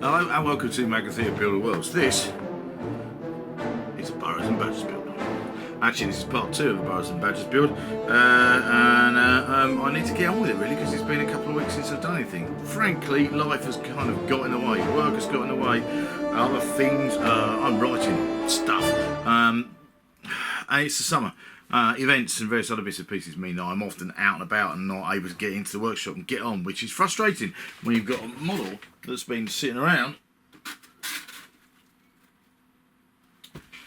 Hello and welcome to Magazine of Builder Worlds. This is a Burrows Badgers build. Actually, this is part 2 of the Burrows Badgers build, I need to get on with it really because it's been a couple of weeks since I've done anything. Frankly, life has kind of got in the way, work has got in the way, other things. I'm writing stuff, and it's the summer. Events and various other bits and pieces mean that I'm often out and about and not able to get into the workshop and get on, which is frustrating when you've got a model that's been sitting around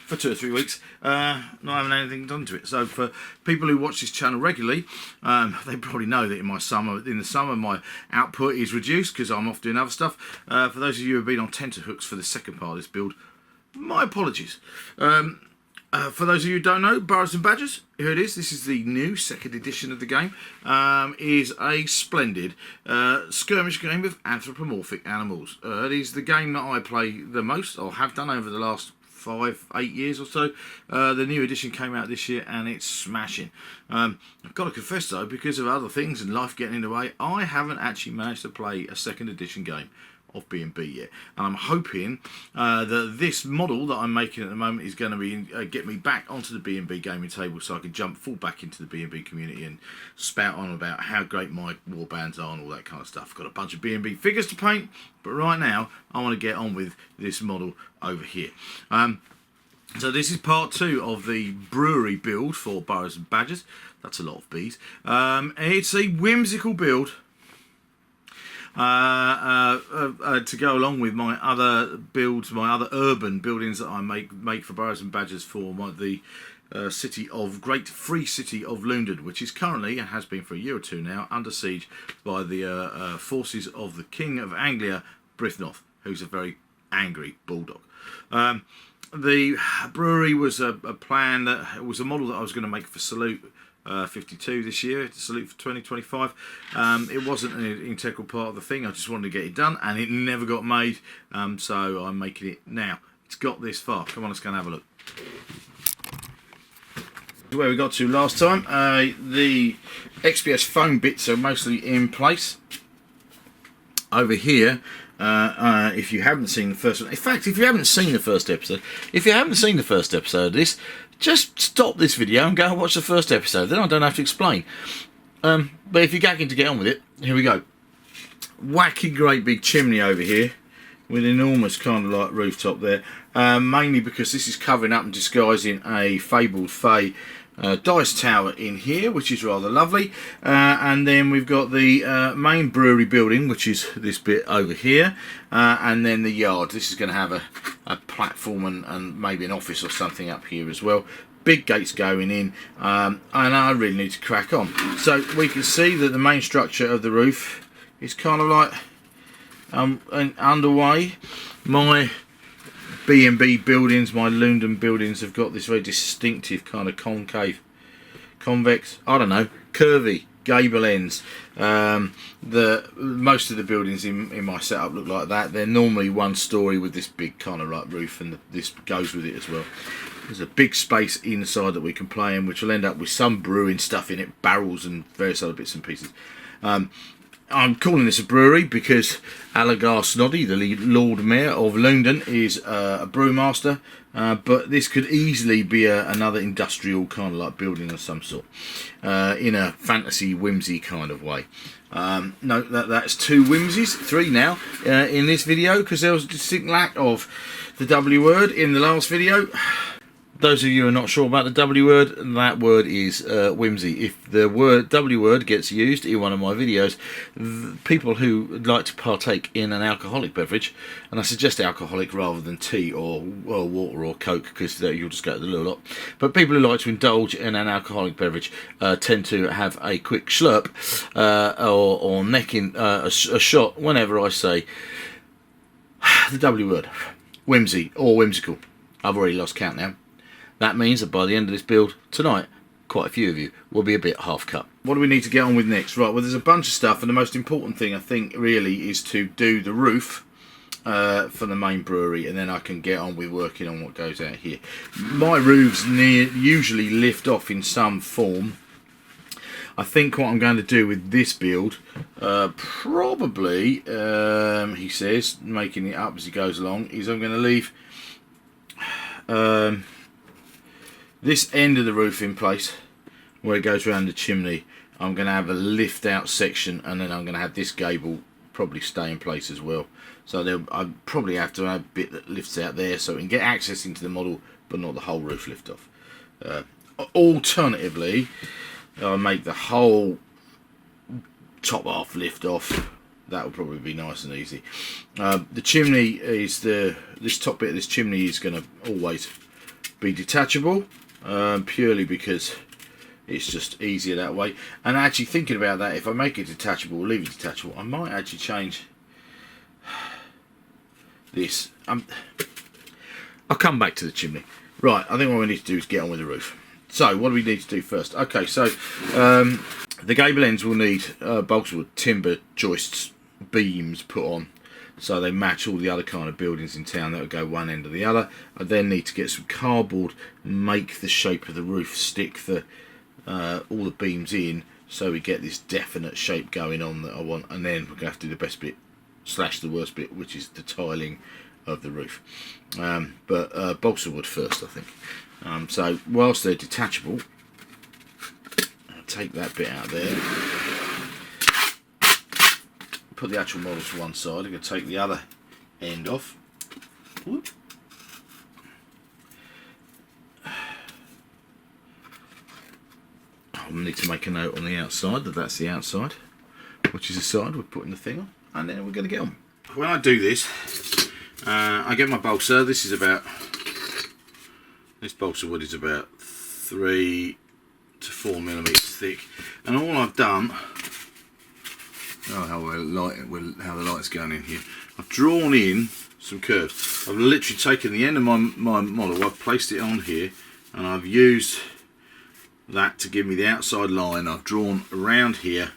for 2 or 3 weeks, not having anything done to it. So for people who watch this channel regularly, they probably know that in the summer my output is reduced because I'm off doing other stuff. For those of you who have been on tenterhooks for the second part of this build, my apologies. For those of you who don't know, Burrows Badgers, here it is. This is the new 2nd edition of the game. Is a splendid skirmish game with anthropomorphic animals. It is the game that I play the most, or have done over the last 5-8 years or so. The new edition came out this year and it's smashing. I've got to confess though, because of other things and life getting in the way, I haven't actually managed to play a 2nd edition game of B&B yet, and I'm hoping that this model that I'm making at the moment is going to be get me back onto the B&B gaming table so I can jump full back into the B&B community and spout on about how great my warbands are and all that kind of stuff. Got a bunch of B&B figures to paint, but right now I want to get on with this model over here. So this is part 2 of the brewery build for Burrows Badgers. That's a lot of bees. It's a whimsical build to go along with my other builds, my other urban buildings that I make for Burrows Badgers for the great free city of London, which is currently, and has been for a year or two now, under siege by the forces of the King of Anglia, Brythnoth, who's a very angry bulldog. The brewery was a plan that it was a model that I was going to make for Salute 52 this year, to Salute for 2025. It wasn't an integral part of the thing. I just wanted to get it done, and it never got made. So I'm making it now. It's got this far. Come on, let's go and have a look. Where we got to last time. The XPS foam bits are mostly in place. Over here, if you haven't seen the first one, in fact, if you haven't seen the first episode, of this, just stop this video and go and watch the first episode. Then I don't have to explain. But if you're gagging to get on with it, here we go. Wacky great big chimney over here with enormous kind of like rooftop there. Mainly because this is covering up and disguising a Fabled Fey dice tower in here, which is rather lovely. And then we've got the main brewery building, which is this bit over here. And then the yard. This is going to have a platform and maybe an office or something up here as well. Big gates going in, and I really need to crack on. So we can see that the main structure of the roof is kind of like underway. My B&B buildings, my London buildings, have got this very distinctive kind of concave, convex, I don't know, curvy gable ends. Most of the buildings in my setup look like that. They're normally 1 story with this big kind of like roof, and this goes with it as well. There's a big space inside that we can play in, which will end up with some brewing stuff in it, barrels and various other bits and pieces. I'm calling this a brewery because Alagar Snoddy, the Lord Mayor of London, is a brewmaster, but this could easily be another industrial kind of like building of some sort, in a fantasy whimsy kind of way. No, that's 2 whimsies, 3 now in this video, because there was a distinct lack of the W word in the last video. Those of you who are not sure about the W word, that word is whimsy. If the W word gets used in one of my videos, people who would like to partake in an alcoholic beverage, and I suggest alcoholic rather than tea or water or Coke, because you'll just go to the little lot. But people who like to indulge in an alcoholic beverage tend to have a quick slurp or neck in a shot whenever I say the W word, whimsy or whimsical. I've already lost count now. That means that by the end of this build tonight, quite a few of you will be a bit half cut. What do we need to get on with next? Right, well, there's a bunch of stuff, and the most important thing I think really is to do the roof for the main brewery, and then I can get on with working on what goes out here. My roofs usually lift off in some form. I think what I'm going to do with this build, probably, he says, making it up as he goes along, is I'm going to leave this end of the roof in place where it goes around the chimney. I'm going to have a lift out section, and then I'm going to have this gable probably stay in place as well. So I probably have to have a bit that lifts out there so we can get access into the model, but not the whole roof lift off. Alternatively, I'll make the whole top half lift off. That will probably be nice and easy. The chimney is this top bit of this chimney is going to always be detachable, purely because it's just easier that way. And actually thinking about that, if I make it detachable, leave it detachable, I might actually change this. I'll come back to the chimney. Right, I think what we need to do is get on with the roof. So what do we need to do first? Okay, so the gable ends will need balsa wood, timber joists, beams put on, so they match all the other kind of buildings in town that will go one end or the other. I then need to get some cardboard, make the shape of the roof, stick all the beams in, so we get this definite shape going on that I want. And then we're going to have to do the best bit / the worst bit, which is the tiling of the roof. But balsa wood first, I think. So whilst they're detachable, I'll take that bit out there, put the actual model to one side. I'm going to take the other end off. Whoop. I'll need to make a note on the outside that that's the outside, which is the side we're putting the thing on, and then we're going to get on. When I do this, I get my balsa. This balsa wood is about 3 to 4 millimeters thick, and all I've done, how the light's going in here, I've drawn in some curves. I've literally taken the end of my model, I've placed it on here, and I've used that to give me the outside line. I've drawn around here,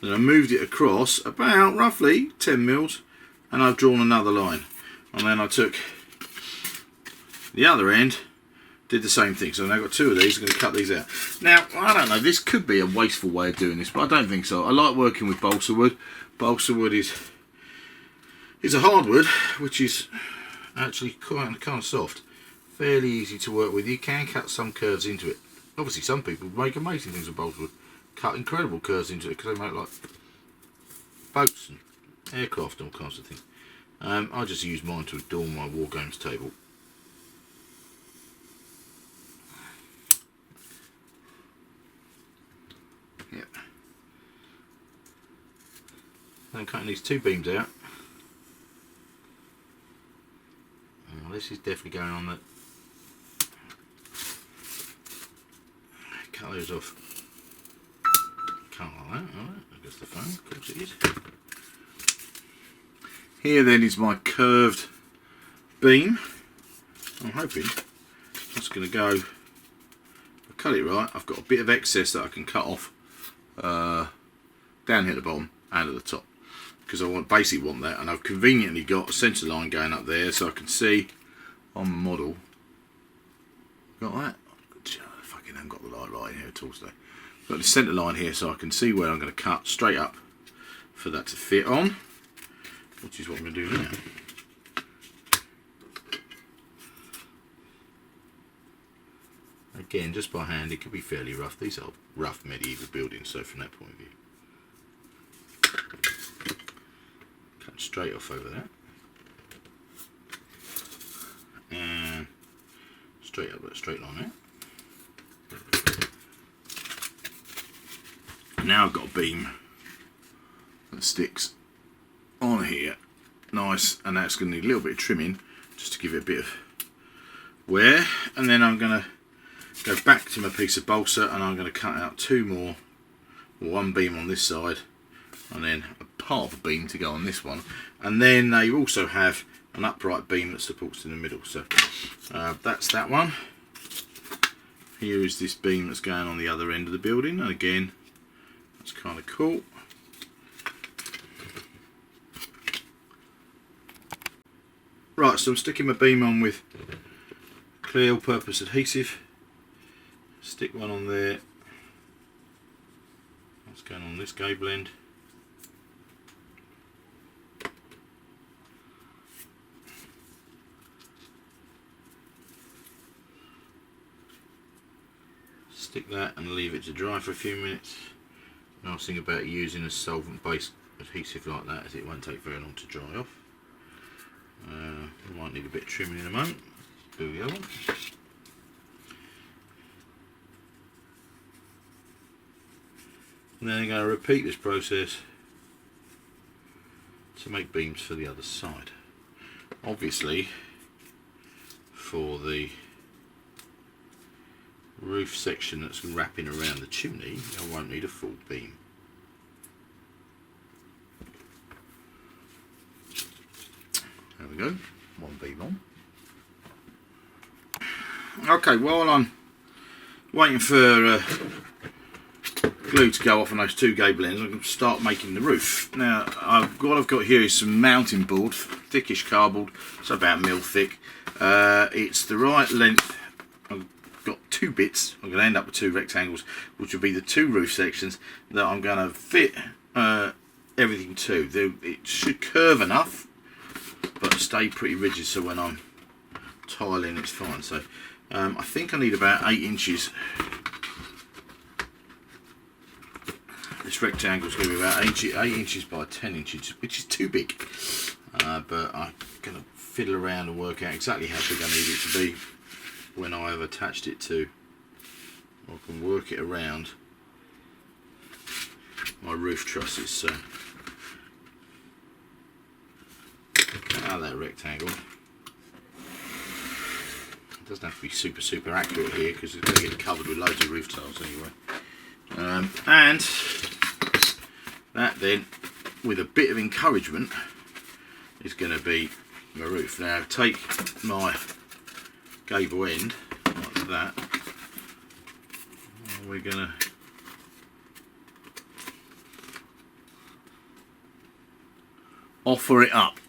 then I moved it across about roughly 10 mils, and I've drawn another line, and then I took the other end, did the same thing. So now I've got two of these. I'm going to cut these out. Now, I don't know, this could be a wasteful way of doing this, but I don't think so. I like working with balsa wood. Balsa wood is a hardwood, which is actually kind of soft, fairly easy to work with. You can cut some curves into it. Obviously some people make amazing things with balsa wood, cut incredible curves into it, because they make like boats and aircraft and all kinds of things. I just use mine to adorn my war games table. Yep. I'm cutting these two beams out. Oh, this is definitely going on that. Cut those off. Can't like that. Alright, I guess the phone, of course it is. Here then is my curved beam. I'm hoping that's going to go. If I cut it right, I've got a bit of excess that I can cut off down here at the bottom and at the top, because I basically want that, and I've conveniently got a centre line going up there so I can see on the model. Got that? I fucking haven't got the light right in here at all today. Got the centre line here so I can see where I'm going to cut straight up for that to fit on, which is what I'm going to do now. Again, just by hand, it could be fairly rough. These are rough medieval buildings, so from that point of view, cut straight off over that, and straight up that straight line out. Now I've got a beam that sticks on here, nice, and that's going to need a little bit of trimming just to give it a bit of wear. And then I'm going to go back to my piece of balsa, and I'm going to cut out two more, one beam on this side, and then a part of a beam to go on this one. And then they also have an upright beam that supports in the middle. So that's that one. Here is this beam that's going on the other end of the building, and again, that's kind of cool. Right, so I'm sticking my beam on with clear all-purpose adhesive. Stick one on there, going on this gable end. Stick that and leave it to dry for a few minutes. Nice thing about using a solvent based adhesive like that is it won't take very long to dry off. We might need a bit of trimming in a moment. Do the other one. And then I'm going to repeat this process to make beams for the other side. Obviously, for the roof section that's wrapping around the chimney, I won't need a full beam. There we go, one beam on. Okay, while I'm waiting for glue to go off on those two gable ends, I can start making the roof. Now, what I've got here is some mounting board, thickish cardboard, it's about mil thick. It's the right length. I've got two bits. I'm going to end up with two rectangles, which will be the two roof sections that I'm going to fit everything to. It should curve enough, but stay pretty rigid, so when I'm tiling it's fine. So I think I need about 8 inches. This rectangle is going to be about 8 inches by 10 inches, which is too big. But I'm going to fiddle around and work out exactly how big I need it to be when I have attached it to. I can work it around my roof trusses. So cut out that rectangle. It doesn't have to be super accurate here because it's going to get covered with loads of roof tiles anyway. And that then, with a bit of encouragement, is going to be my roof. Now take my gable end like that, and we're going to offer it up.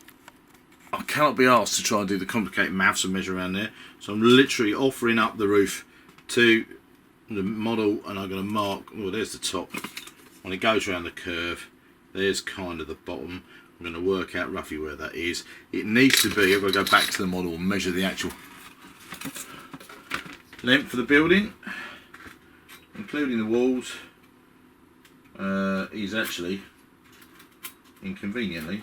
I cannot be asked to try and do the complicated maths and measure around there, so I'm literally offering up the roof to the model, and I'm going to mark, well, there's the top. When it goes around the curve, there's kind of the bottom. I'm going to work out roughly where that is. It needs to be, I've got to go back to the model and measure the actual length of the building, including the walls. Is actually, inconveniently,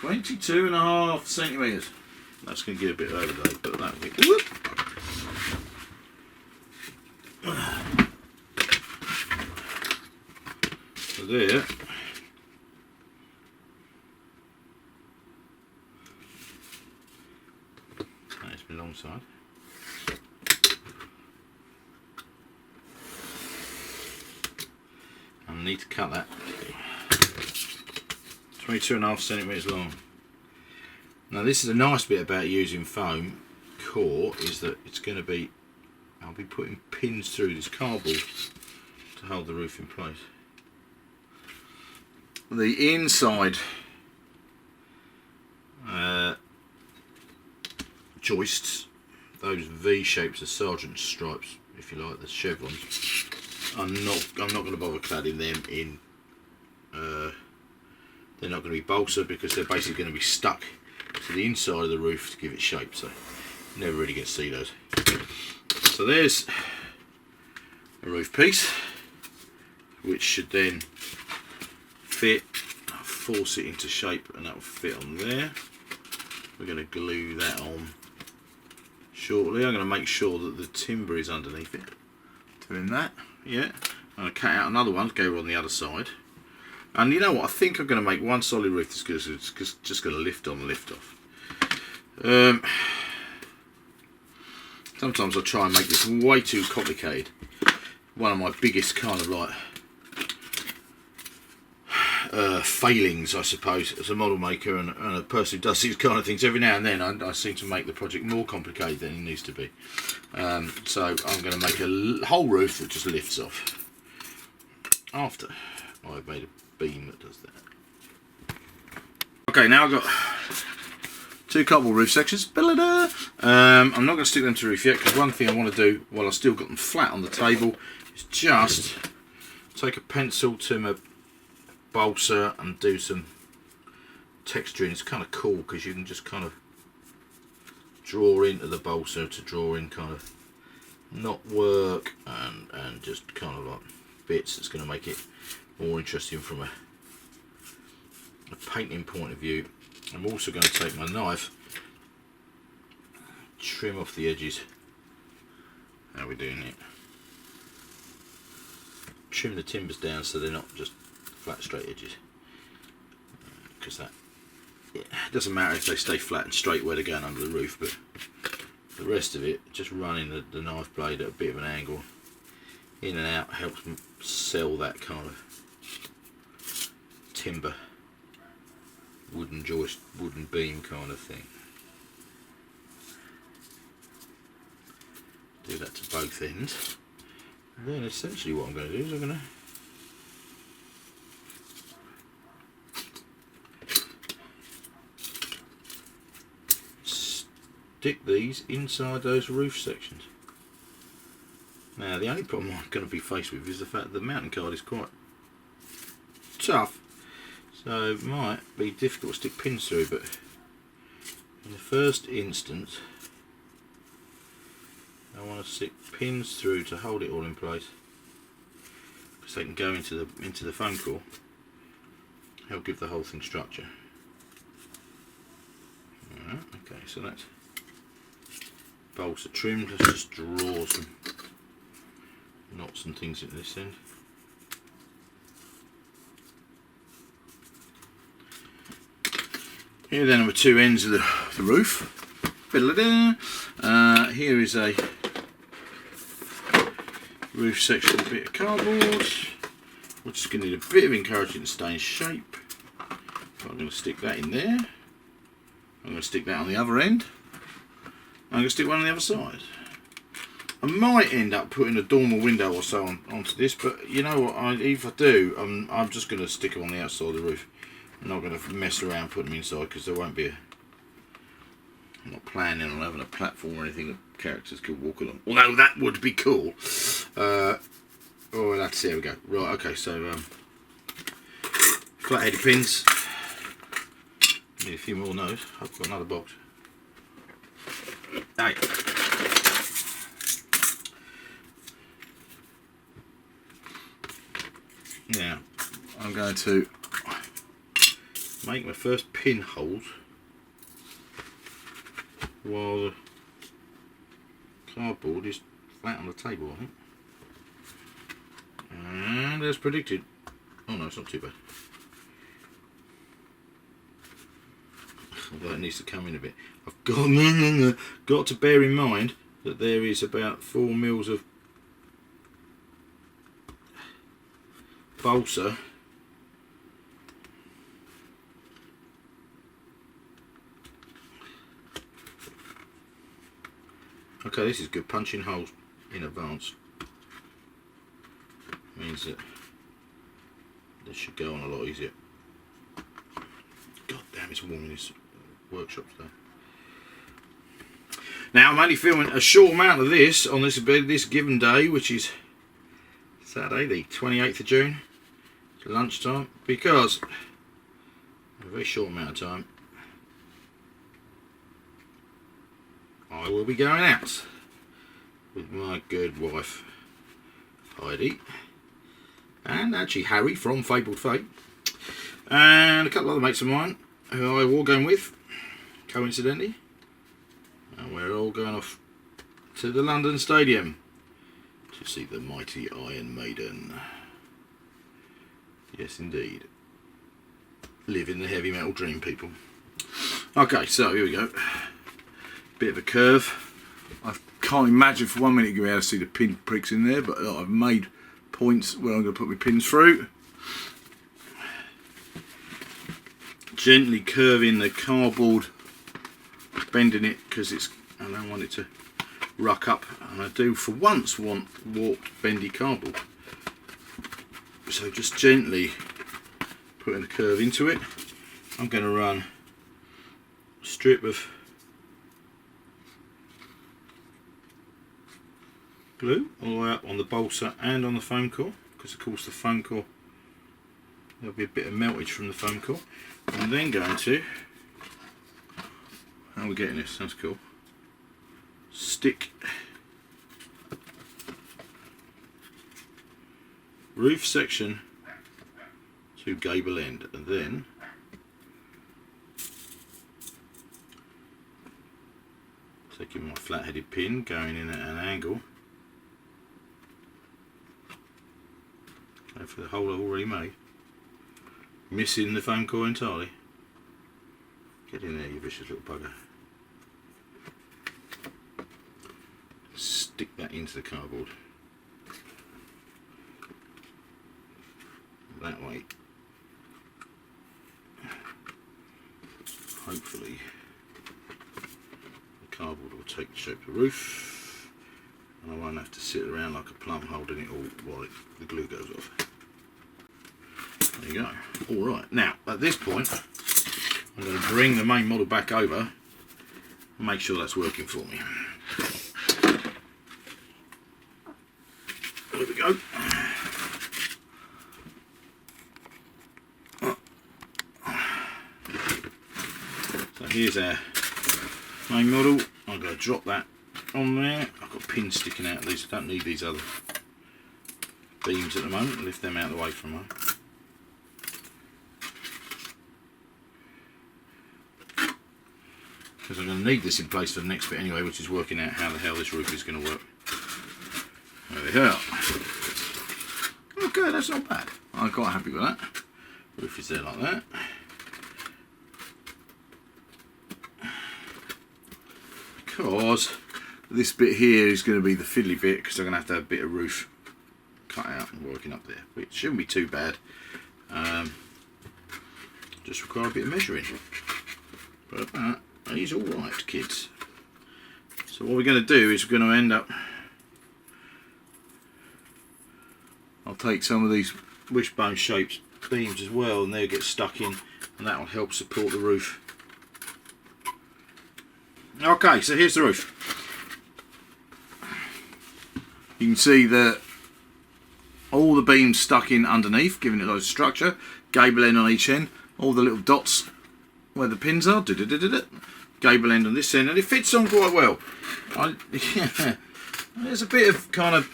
22.5 centimetres. That's going to get a bit overlaid, but that'll be. Whoop. So there. That's my long side. I need to cut that. 22.5 centimetres long. Now this is a nice bit about using foam core, is that it's going to be, I'll be putting pins through this cardboard to hold the roof in place. The inside joists, those V shapes, the sergeant stripes, if you like, the chevrons, I'm not going to bother cladding them in. They're not going to be balsa because they're basically going to be stuck to the inside of the roof to give it shape, so you never really get to see those. So there's a roof piece, which should then fit, force it into shape, and that will fit on there. We're going to glue that on shortly. I'm going to make sure that the timber is underneath it. Doing that, yeah. I'm going to cut out another one to go on the other side. And you know what, I think I'm going to make one solid roof that's just going to lift on, lift off. Sometimes I try and make this way too complicated. One of my biggest kind of like failings, I suppose, as a model maker and a person who does these kind of things, every now and then I seem to make the project more complicated than it needs to be. So I'm going to make a whole roof that just lifts off after I've made a beam that does that. Okay, now I've got two cardboard roof sections. I'm not going to stick them to the roof yet, because one thing I want to do while I've still got them flat on the table is just take a pencil to my balsa and do some texturing. It's kind of cool because you can just kind of draw into the balsa to draw in kind of knot work and just kind of like bits that's going to make it more interesting from a painting point of view. I'm also going to take my knife, trim off the edges. How are we doing it? Trim the timbers down so they're not just flat straight edges, because that, it doesn't matter if they stay flat and straight where they're going under the roof, but the rest of it, just running the knife blade at a bit of an angle in and out, helps sell that kind of timber, wooden joist, wooden beam kind of thing. Do that to both ends. And then essentially what I'm going to do is I'm going to stick these inside those roof sections. Now the only problem I'm going to be faced with is the fact that the mountain card is quite tough, so it might be difficult to stick pins through, but in the first instance I want to stick pins through to hold it all in place, because they can go into the foam core, help give the whole thing structure. Alright, okay, so that's balsa trimmed. Let's just draw some knots and things at this end. Here then are the two ends of the roof. Here is a roof section, a bit of cardboard. We're just going to need a bit of encouragement to stay in shape. So I'm going to stick that in there. I'm going to stick that on the other end. I'm going to stick one on the other side. I might end up putting a dormer window or so onto this, but you know what, if I do, I'm just going to stick them on the outside of the roof. I'm not going to mess around putting them inside, because there won't be I'm not planning on having a platform or anything that characters could walk along. Although that would be cool. Oh, that's, there we go. Right, okay, so flat-headed pins. Need a few more of those. I've got another box. Hey. Now, I'm going to make my first pinholes while the cardboard is flat on the table, I think. And as predicted, oh no, it's not too bad. Although it needs to come in a bit. I've got to bear in mind that there is about 4 mils of balsa okay, this is good. Punching holes in advance means that this should go on a lot easier. God damn, it's warm in this workshop today. Now I'm only filming a short amount of this on this given day, which is Saturday the 28th of June. It's lunchtime, because in a very short amount of time I will be going out with my good wife Heidi, and actually Harry from Fabled Fey, and a couple of other mates of mine who I will going with, coincidentally, and we're all going off to the London Stadium to see the mighty Iron Maiden. Yes indeed. Living the heavy metal dream, people. Okay, so here we go. Bit of a curve. I can't imagine for 1 minute you're going to be able to see the pin pricks in there, but I've made points where I'm going to put my pins through. Gently curving the cardboard, bending it because I don't want it to ruck up, and I do for once want warped bendy cardboard. So just gently putting the curve into it. I'm going to run a strip of glue all the way up on the balsa and on the foam core. because of course the foam core, there'll be a bit of meltage from the foam core. I'm then going to, how are we getting this? That's cool. Stick roof section to gable end, and then taking my flat-headed pin, going in at an angle, go for the hole I've already made, missing the foam core entirely. Get in there, you vicious little bugger. Stick that into the cardboard. That way. Hopefully the cardboard will take the shape of the roof and I won't have to sit around like a plum holding it all while the glue goes off. There you go. Alright, now at this point I'm going to bring the main model back over and make sure that's working for me. There we go. So here's our main model. I'm going to drop that on there. I've got pins sticking out of these. I don't need these other beams at the moment. Lift them out of the way for a moment. Because I'm going to need this in place for the next bit anyway, which is working out how the hell this roof is going to work. There we go. Okay, that's not bad. I'm quite happy with that. Roof is there like that. Because this bit here is going to be the fiddly bit, because I'm going to have a bit of roof cut out and working up there. Which shouldn't be too bad. Just require a bit of measuring. But he's alright, kids. So what we're going to do is we're going to end up, I'll take some of these wishbone shaped beams as well, and they'll get stuck in, and that will help support the roof. Okay, so here's the roof. You can see that all the beams stuck in underneath, giving it a lot of structure, gable end on each end, all the little dots where the pins are, gable end on this end, and it fits on quite well. Yeah, there's a bit of kind of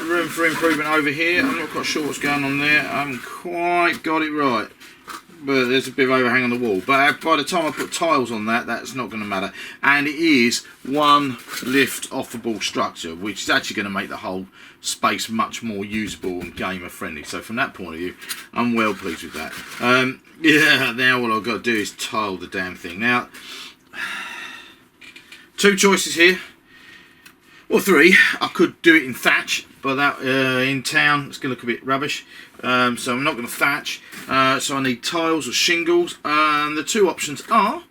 room for improvement over here. I'm not quite sure what's going on there. I haven't quite got it right, but there's a bit of overhang on the wall. But by the time I put tiles on that, that's not going to matter. And it is one lift offable structure, which is actually going to make the whole space much more usable and gamer friendly. So from that point of view, I'm well pleased with that. Yeah, now all I've got to do is tile the damn thing. Now, two choices here. Well, three. I could do it in thatch, but that in town it's going to look a bit rubbish. So I'm not going to thatch. So I need tiles or shingles. And the two options are,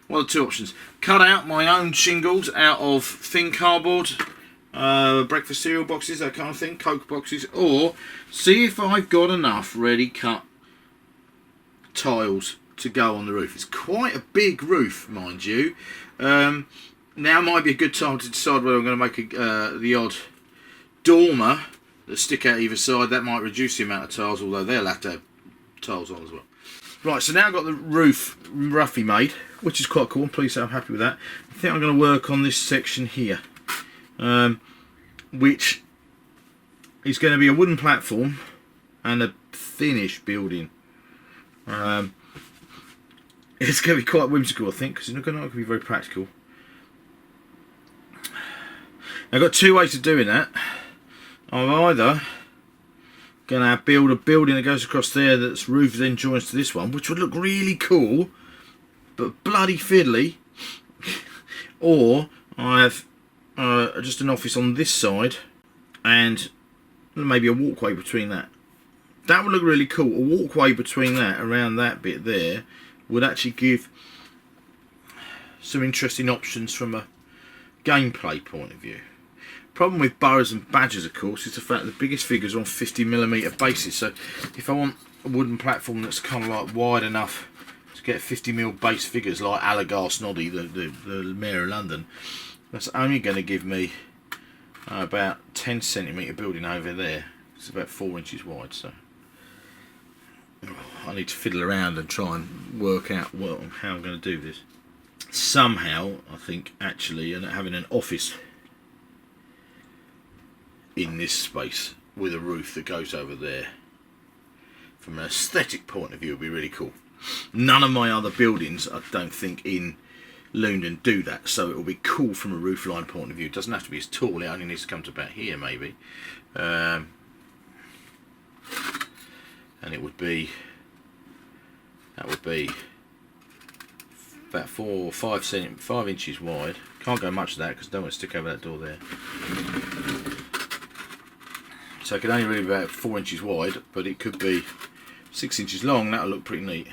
what are the two options? Cut out my own shingles out of thin cardboard, breakfast cereal boxes, that kind of thing, Coke boxes, or see if I've got enough ready cut tiles to go on the roof. It's quite a big roof, mind you. Now might be a good time to decide whether I'm going to make the odd dormer that stick out either side. That might reduce the amount of tiles, although they'll have to have tiles on as well. Right, so now I've got the roof roughly made, which is quite cool. I'm pleased that I'm happy with that. I think I'm going to work on this section here, which is going to be a wooden platform and a thinnish building. It's going to be quite whimsical, I think, because it's not going to be very practical. I've got two ways of doing that. I'm either going to build a building that goes across there that's roof then joins to this one, which would look really cool, but bloody fiddly. Or I have just an office on this side and maybe a walkway between that. That would look really cool. A walkway between that, around that bit there, would actually give some interesting options from a gameplay point of view. Problem with Burrows and Badgers, of course, is the fact that the biggest figures are on 50mm bases. So if I want a wooden platform that's kind of like wide enough to get 50mm base figures like Alagar Snoddy, the Mayor of London, that's only going to give me about 10cm building over there. It's about 4 inches wide, so I need to fiddle around and try and work out how I'm going to do this. Somehow, I think, actually, and having an office in this space with a roof that goes over there, from an aesthetic point of view, would be really cool. None of my other buildings, I don't think, in London do that, so it will be cool from a roofline point of view. It doesn't have to be as tall, it only needs to come to about here, maybe. And it would be, that would be about 4 or 5 inches wide. Can't go much of that because I don't want to stick over that door there. So it can only really be about 4 inches wide, but it could be 6 inches long. That'll look pretty neat.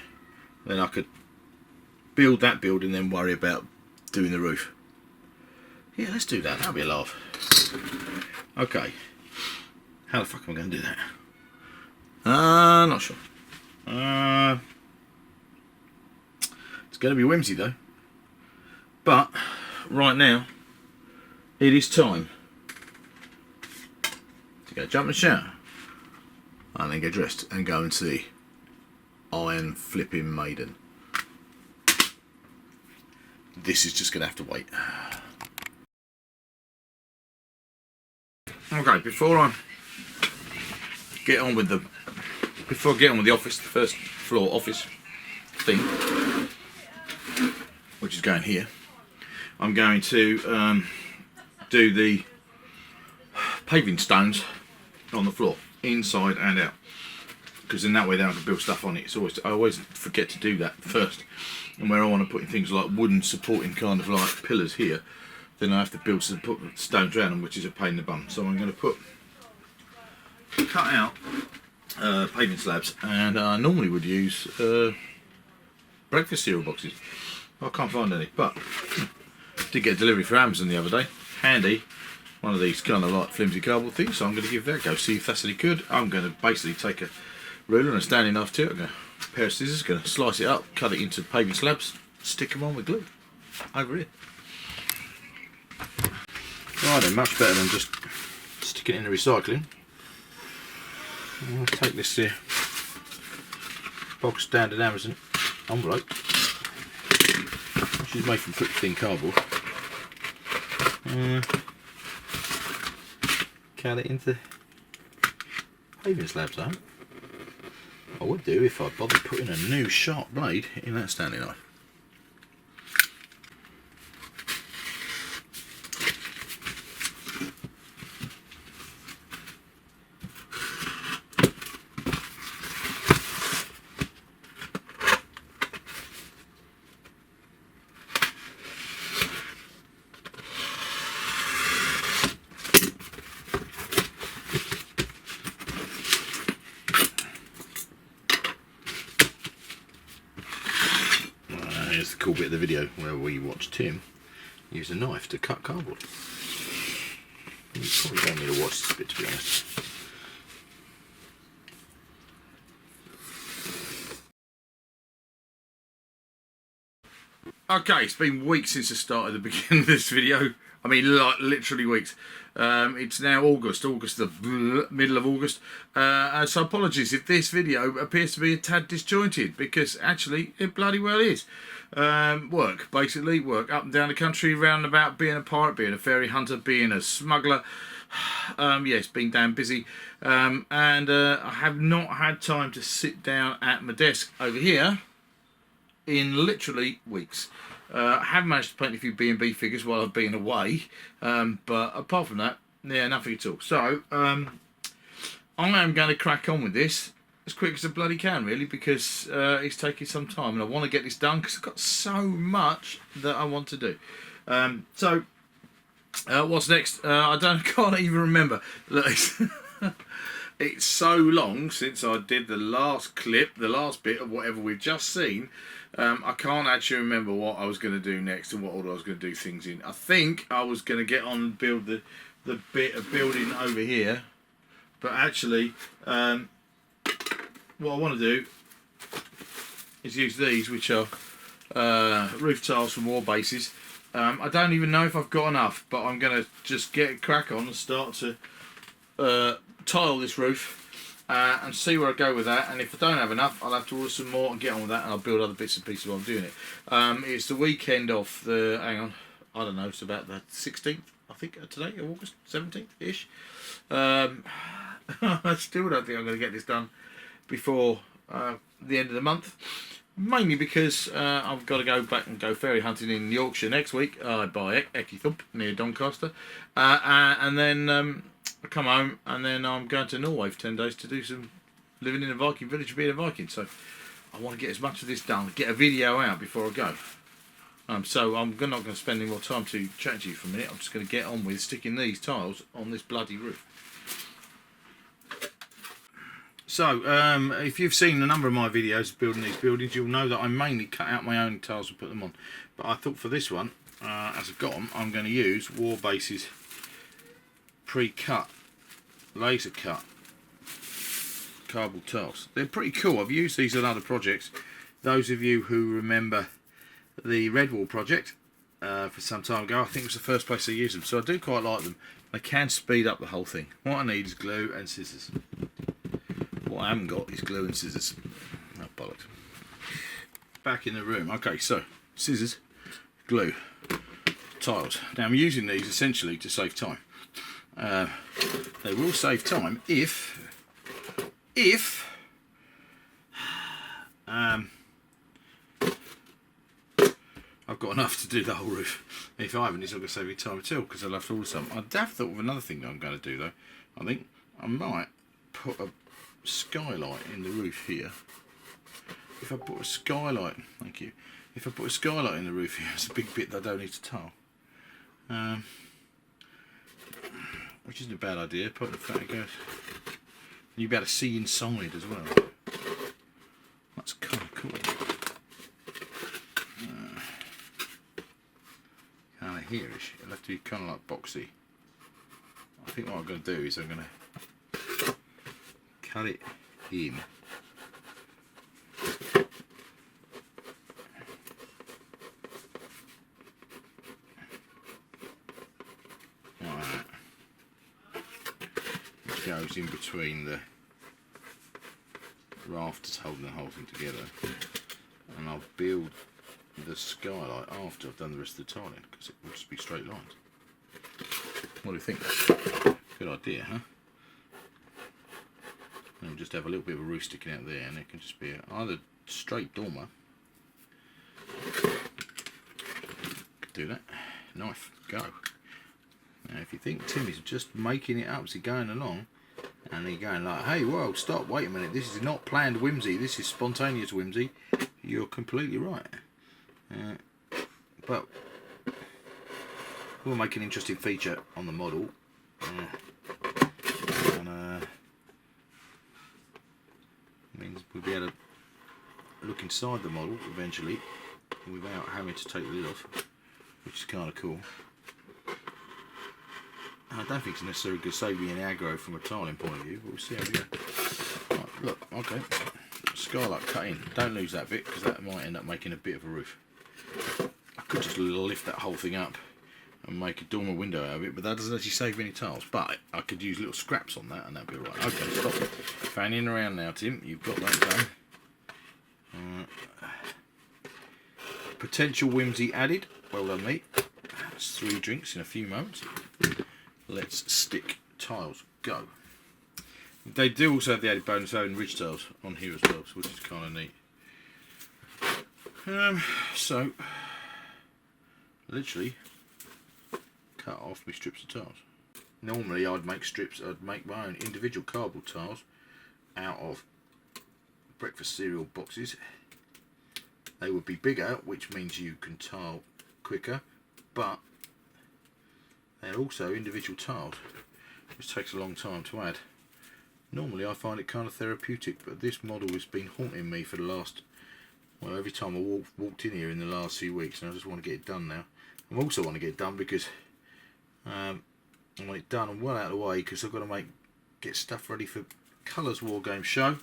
Then I could build that building, then worry about doing the roof. Yeah, let's do that. That'll be a laugh. Okay. How the fuck am I going to do that? Not sure. It's going to be whimsy though. But right now, it is time to go jump and shower, and then get dressed and go and see Iron Flipping Maiden. This is just going to have to wait. Okay, before I get on with the office, the first floor office thing, which is going here, I'm going to do the paving stones on the floor, inside and out, because in that way then I can build stuff on it. I always forget to do that first, and where I want to put in things like wooden supporting kind of like pillars here, then I have to put stones around them, which is a pain in the bum. So I'm going to cut out paving slabs, and I normally would use breakfast cereal boxes. I can't find any, but did get a delivery for Amazon the other day. Handy, one of these kind of like flimsy cardboard things, so I'm going to give that a go, see if that's any good. I'm going to basically take a ruler and a standing knife to it, a pair of scissors, going to slice it up, cut it into paving slabs, stick them on with glue. Over here. Right then, much better than just sticking it in the recycling. I'll take this here box standard Amazon envelope, which is made from pretty thin cardboard. Cut it into paving slabs. I would do if I bothered putting a new sharp blade in that standing knife. Here's the cool bit of the video where we watch Tim use a knife to cut cardboard. You probably don't need to watch this bit, to be honest. Okay, it's been weeks since I started the beginning of this video. I mean, like, literally weeks. It's now August, the middle of August. So apologies if this video appears to be a tad disjointed, because actually it bloody well is. Work, basically. Work up and down the country, round about, being a pirate, being a fairy hunter, being a smuggler. Yeah, it's been damn busy. And I have not had time to sit down at my desk over here in literally weeks. I have managed to paint a few B&B figures while I've been away, but apart from that, yeah, nothing at all. So I am going to crack on with this as quick as I bloody can, really, because it's taking some time, and I want to get this done because I've got so much that I want to do. What's next? Can't even remember. Look, it's so long since I did the last clip, the last bit of whatever we've just seen. I can't actually remember what I was going to do next and what order I was going to do things in. I think I was going to get on and build the bit of building over here, but actually what I want to do is use these, which are roof tiles from war bases, I don't even know if I've got enough, but I'm going to just get a crack on and start to tile this roof and see where I go with that. And if I don't have enough, I'll have to order some more and get on with that, and I'll build other bits and pieces while I'm doing it. It's the weekend of the, hang on, I don't know, it's about the 16th, I think, today, August 17th-ish. I still don't think I'm going to get this done before the end of the month. Mainly because I've got to go back and go fairy hunting in Yorkshire next week by Eckithump near Doncaster, and then I come home and then I'm going to Norway for 10 days to do some living in a Viking village, being a Viking. So I want to get as much of this done, get a video out before I go. So I'm not going to spend any more time to chat to you for a minute. I'm just going to get on with sticking these tiles on this bloody roof. So, if you've seen a number of my videos building these buildings, you'll know that I mainly cut out my own tiles and put them on. But I thought for this one, as I've got them, I'm going to use Warbase's pre-cut, laser cut cardboard tiles. They're pretty cool. I've used these on other projects. Those of you who remember the Redwall project for some time ago, I think it was the first place I used them. So I do quite like them. They can speed up the whole thing. What I need is glue and scissors. What I haven't got is glue and scissors. Oh, bollocks. Back in the room. Okay, so scissors, glue, tiles. Now I'm using these essentially to save time. They will save time if I've got enough to do the whole roof. If I haven't, it's not going to save me time at all because I'll have to order some. I have thought of another thing that I'm going to do though. I think I might put a skylight in the roof here. If I put a skylight, thank you. If I put a skylight in the roof here, it's a big bit that I don't need to tile. Which isn't a bad idea, apart from the fact it goes. You'll be able to see inside as well. That's kind of cool. Kind of here-ish. It'll have to be kind of like boxy. I think what I'm going to do is I'm going to cut it in. Like that. Which goes in between the rafters holding the whole thing together. And I'll build the skylight after I've done the rest of the tiling because it will just be straight lines. What do you think? Good idea, huh? And we'll just have a little bit of a roof sticking out there, and it can just be either straight dormer. Could do that. Knife, go. Now, if you think Tim is just making it up as he's going along, and he's going like, "Hey, whoa, stop! Wait a minute. This is not planned whimsy. This is spontaneous whimsy." You're completely right. But we'll make an interesting feature on the model. Means we'll be able to look inside the model eventually without having to take the lid off, which is kind of cool. I don't think it's necessarily going to save me an aggro from a tiling point of view, but we'll see how we go. Right, look, okay, skylight cut in. Don't lose that bit because that might end up making a bit of a roof. I could just lift that whole thing up and make a dormer window out of it, but that doesn't actually save any tiles. But I could use little scraps on that and that'd be alright. Okay, stop fanning around now, Tim. You've got that done. Potential whimsy added. Well done, mate. That's 3 drinks in a few moments. Let's stick tiles. Go. They do also have the added bonus of having ridge tiles on here as well, which is kind of neat. So, literally cut off my strips of tiles. Normally I'd make my own individual cardboard tiles out of breakfast cereal boxes. They would be bigger, which means you can tile quicker, but they're also individual tiles, which takes a long time to add. Normally I find it kind of therapeutic, but this model has been haunting me for the last, well, every time I walked in here in the last few weeks, and I just want to get it done now. I also want to get it done because I want it done and well out of the way because I've got to get stuff ready for Colours War Game show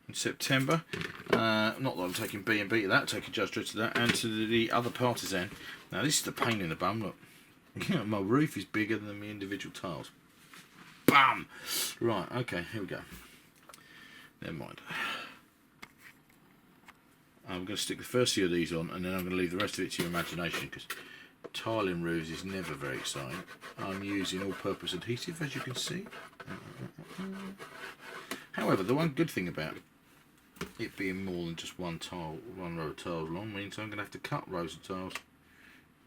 in September. Not that I'm taking B&B to that, taking Judge Dredd to that, and to the other partisan. Now this is the pain in the bum, look. My roof is bigger than the individual tiles. Bam! Right, okay, here we go. Never mind. I'm going to stick the first few of these on, and then I'm going to leave the rest of it to your imagination, because tiling roofs is never very exciting. I'm using all-purpose adhesive, as you can see. However, the one good thing about it being more than just one row of tiles long, means I'm going to have to cut rows of tiles.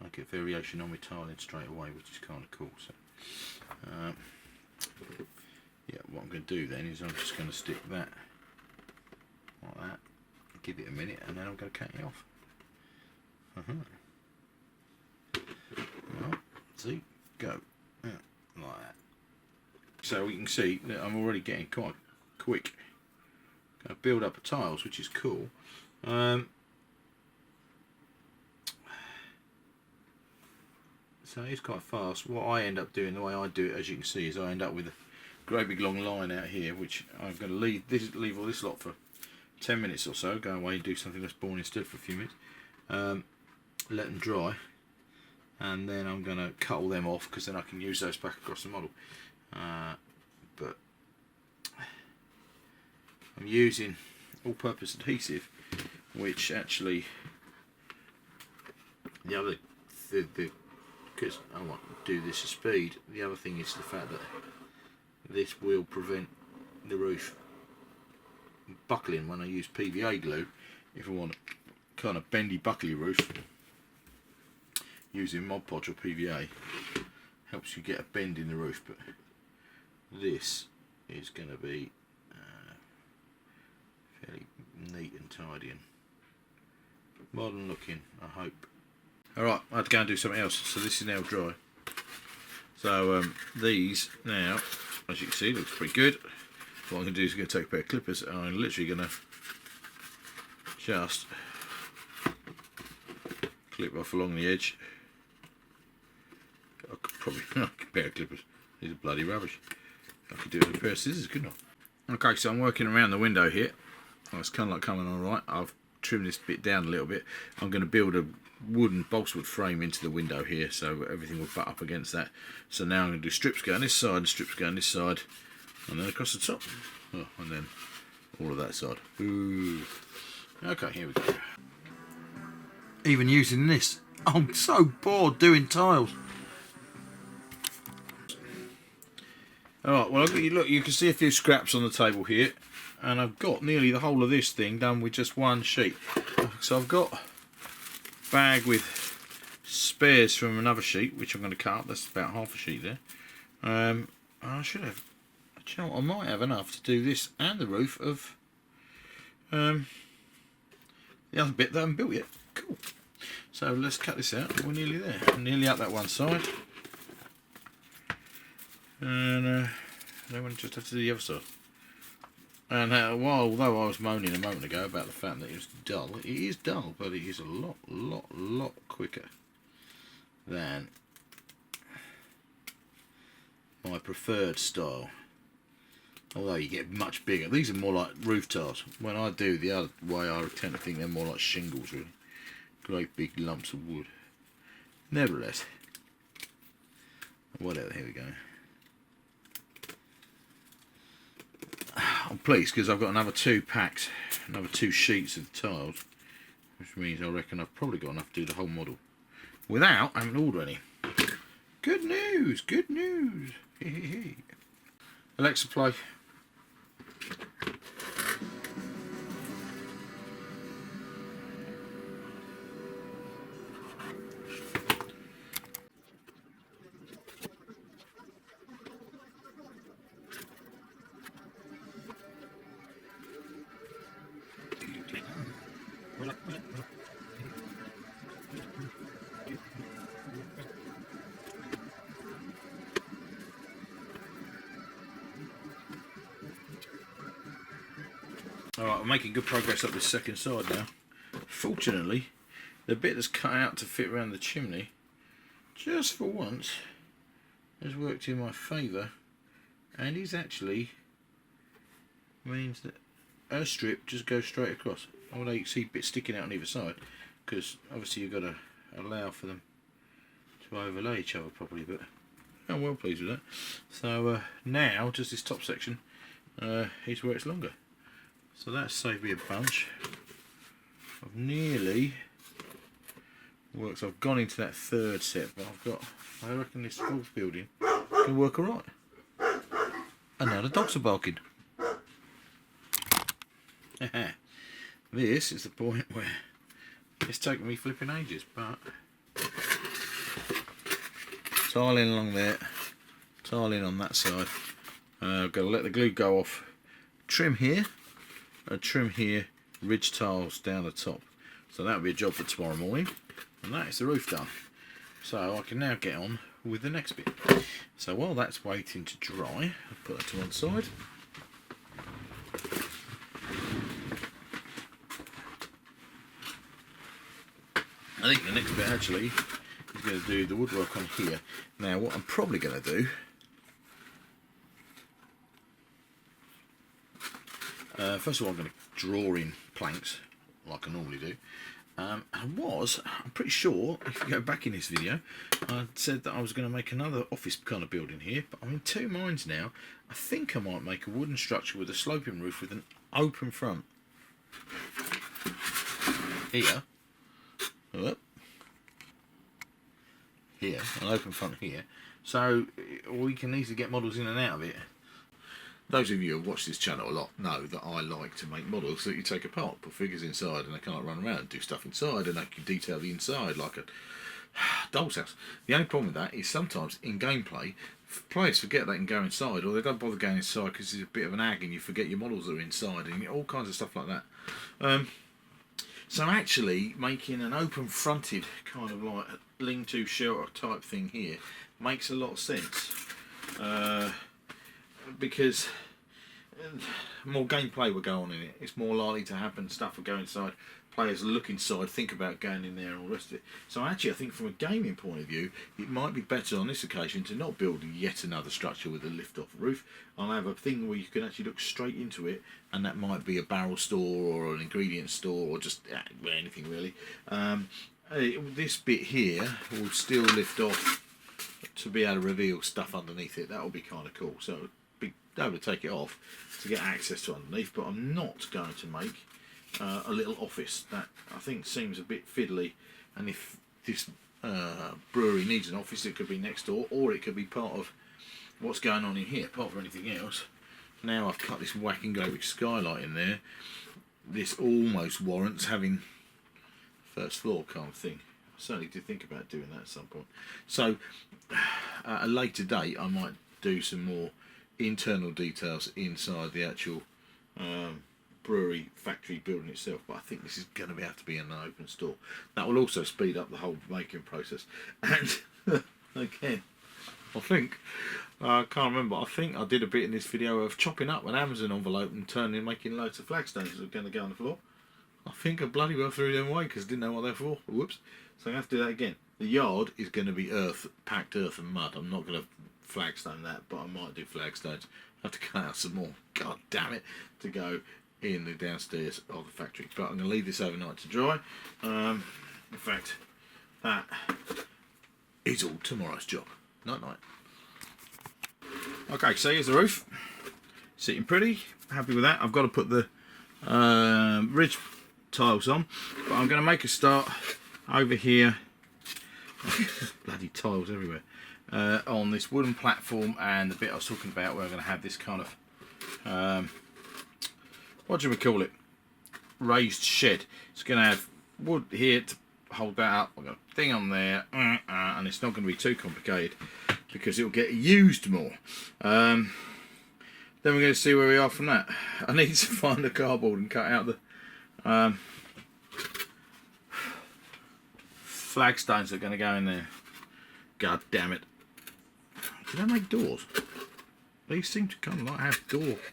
I get variation on my tiling straight away, which is kind of cool. So, yeah, what I'm going to do then is I'm just going to stick that like that, give it a minute, and then I'm going to cut it off. Well, see, go, yeah, like that. So you can see that I'm already getting quite quick. Going to build up the tiles, which is cool. So it's quite fast. What I end up doing, the way I do it, as you can see, is I end up with a great big long line out here, which I'm going to leave all this lot for 10 minutes or so. Go away and do something less boring instead for a few minutes. Let them dry, and then I'm going to cut all them off, because then I can use those back across the model. But I'm using all-purpose adhesive, which actually because I want to do this at speed. The other thing is the fact that this will prevent the roof buckling when I use PVA glue. If I want a kind of bendy buckly roof, using Mod Podge or PVA helps you get a bend in the roof, but this is going to be fairly neat and tidy and modern looking, I hope. Alright, I had to go and do something else, so this is now dry. So these now, as you can see, looks pretty good. What I'm going to do is I'm going to take a pair of clippers, and I'm literally going to just clip off along the edge. I could probably a pair of clippers. These are bloody rubbish. I could do it with a pair of scissors, couldn't I? Okay, so I'm working around the window here. Oh, it's kind of like coming alright. I've trimmed this bit down a little bit. I'm going to build a wooden balsa wood frame into the window here, so everything will butt up against that. So now I'm going to do strips going this side and strips going this side, and then across the top, and then all of that side. Ooh. Okay, here we go. Even using this, I'm so bored doing tiles. Alright, well, look, you can see a few scraps on the table here, and I've got nearly the whole of this thing done with just one sheet. So I've got a bag with spares from another sheet, which I'm going to cut up. That's about half a sheet there. I should have, do you know what, I might have enough to do this and the roof of the other bit that I haven't built yet. Cool. So let's cut this out. We're nearly there. We're nearly up that one side. And then we'll just have to do the other side. And although I was moaning a moment ago about the fact that it was dull, it is dull, but it is a lot quicker than my preferred style. Although you get much bigger. These are more like roof tiles. When I do the other way, I tend to think they're more like shingles, really. Great big lumps of wood. Nevertheless, whatever, here we go. I'm pleased because I've got another two sheets of tiles, which means I reckon I've probably got enough to do the whole model without having to order any. Good news, good news. Alexa, play. Alright, we're making good progress up this second side now. Fortunately, the bit that's cut out to fit around the chimney, just for once, has worked in my favour, and is actually means that a strip just goes straight across. Although you can see bits sticking out on either side, because obviously you've got to allow for them to overlay each other properly, but I'm well pleased with that. So now just this top section is where it's longer. So that's saved me a bunch. I've nearly worked. I've gone into that third set, but I reckon this fourth building can work alright. And now the dogs are barking. This is the point where it's taken me flipping ages, but tiling along there, tiling on that side. I've got to let the glue go off. Trim here, trim here, ridge tiles down the top. So that'll be a job for tomorrow morning, and that is the roof done. So I can now get on with the next bit. So while that's waiting to dry, I'll put that to one side. I think the next bit actually is going to do the woodwork on here. Now what I'm probably going to do, first of all I'm going to draw in planks like I normally do. I'm pretty sure, if you go back in this video, I said that I was going to make another office kind of building here, but I'm in two minds now. I think I might make a wooden structure with a sloping roof with an open front. Here. Here, an open front here, so we can easily get models in and out of it. Those of you who have watched this channel a lot know that I like to make models that you take apart, put figures inside, and they can't run around and do stuff inside, and they can detail the inside like a doll's house. The only problem with that is sometimes in gameplay, players forget they can go inside, or they don't bother going inside because it's a bit of an ag and you forget your models are inside, and all kinds of stuff like that. So actually making an open fronted kind of like lean-to shelter type thing here makes a lot of sense, because more gameplay will go on in it. It's more likely to happen, stuff will go inside, players look inside, think about going in there and all the rest of it. So actually I think from a gaming point of view it might be better on this occasion to not build yet another structure with a lift off roof. I'll have a thing where you can actually look straight into it, and that might be a barrel store or an ingredient store or just anything really. This bit here will still lift off to be able to reveal stuff underneath it. That will be kind of cool. So be able to take it off to get access to underneath, but I'm not going to make a little office. That I think seems a bit fiddly, and if this brewery needs an office, it could be next door, or it could be part of what's going on in here, apart from anything else. Now I've cut this whacking great big skylight in there, this almost warrants having first floor kind of thing. I certainly did think about doing that at some point. So at a later date I might do some more internal details inside the actual brewery factory building itself, but I think this is going to have to be in an open store. That will also speed up the whole making process. And again, I think I can't remember, I think I did a bit in this video of chopping up an Amazon envelope and making loads of flagstones that are going to go on the floor. I think I bloody well threw them away because I didn't know what they're for. Whoops. So I have to do that again. The yard is going to be packed earth and mud. I'm not going to flagstone that, but I might do flagstones. I have to cut out some more, god damn it, to go in the downstairs of the factory. But I'm going to leave this overnight to dry. In fact, that is all tomorrow's job. Night night. Okay, so here's the roof. Sitting pretty. Happy with that. I've got to put the ridge tiles on, but I'm going to make a start over here. Bloody tiles everywhere. On this wooden platform and the bit I was talking about where I'm going to have this kind of what do we call it, raised shed. It's going to have wood here to hold that up. I've got a thing on there, and it's not going to be too complicated because it will get used more. Then we're going to see where we are from that. I need to find the cardboard and cut out the flagstones that are going to go in there. God damn it. Did I make doors? These seem to kind of like have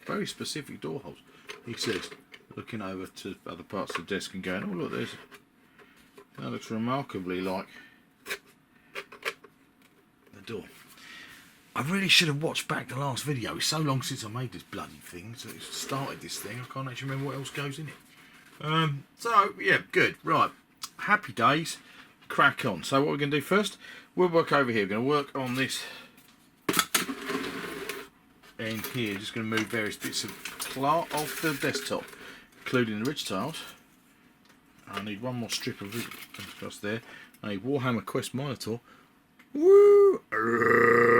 very specific door holes. He says, looking over to other parts of the desk and going, oh look, that looks remarkably like the door. I really should have watched back the last video. It's so long since I made this bloody thing, so it started this thing. I can't actually remember what else goes in it. So, yeah, good. Right, happy days. Crack on. So what we're going to do first, we'll work over here. We're going to work on this end here. Just going to move various bits of cloth off the desktop, including the ridge tiles. I need one more strip of it across there. I need Warhammer Quest Minotaur. Woo!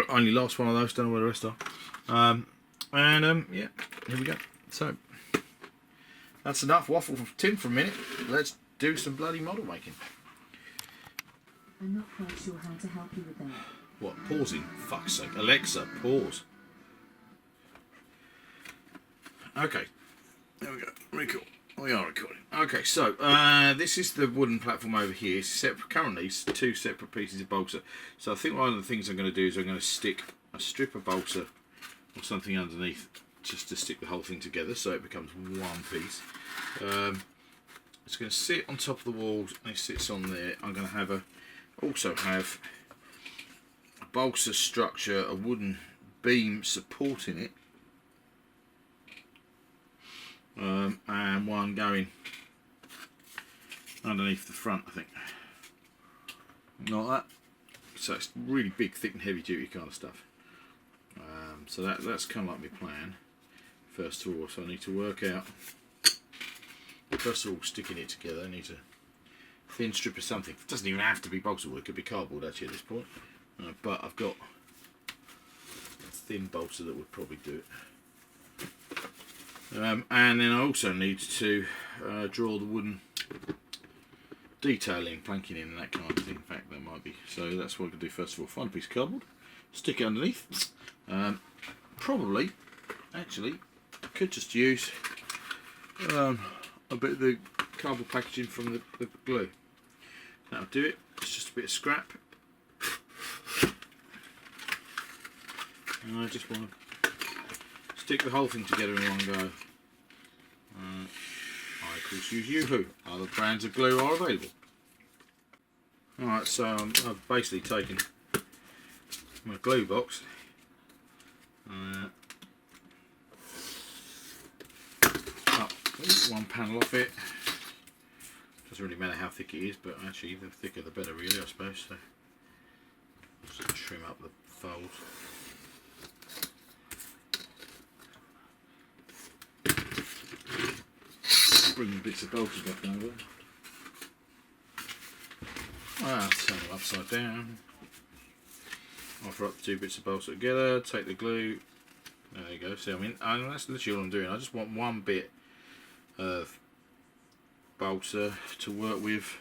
Only last one of those, don't know where the rest are. Yeah, here we go. So, that's enough waffle from Tim for a minute. Let's do some bloody model making. I'm not quite sure how to help you with that. What? Pausing? Fuck's sake. Alexa, pause. Okay. There we go. Record. We are recording. Okay, so this is the wooden platform over here. It's currently it's two separate pieces of balsa. So I think one of the things I'm going to do is I'm going to stick a strip of balsa or something underneath just to stick the whole thing together so it becomes one piece. It's going to sit on top of the walls and it sits on there. I'm going to also have a balsa structure, a wooden beam supporting it. And one going underneath the front, I think, like that. So it's really big, thick and heavy duty kind of stuff. So that's kind of like my plan first of all. So I need to work out, first of all, sticking it together. I need a thin strip of something. It doesn't even have to be balsa wood, it could be cardboard actually at this point, but I've got a thin balsa that would probably do it. And then I also need to draw the wooden detailing, planking in and that kind of thing. In fact, that might be. So that's what I'm going to do first of all. Find a piece of cardboard, stick it underneath. Probably, actually, I could just use a bit of the cardboard packaging from the glue. That'll do it. It's just a bit of scrap. And I just want to stick the whole thing together in one go. I of course use Yoo-Hoo. Other brands of glue are available. Alright, so I've basically taken my glue box, up one panel off it. Doesn't really matter how thick it is, but actually the thicker the better really, I suppose. So just trim up the folds. Bring the bits of balsa back over. Turn them upside down. Offer up the two bits of balsa together. Take the glue. There you go. See, that's literally all I'm doing. I just want one bit of balsa to work with.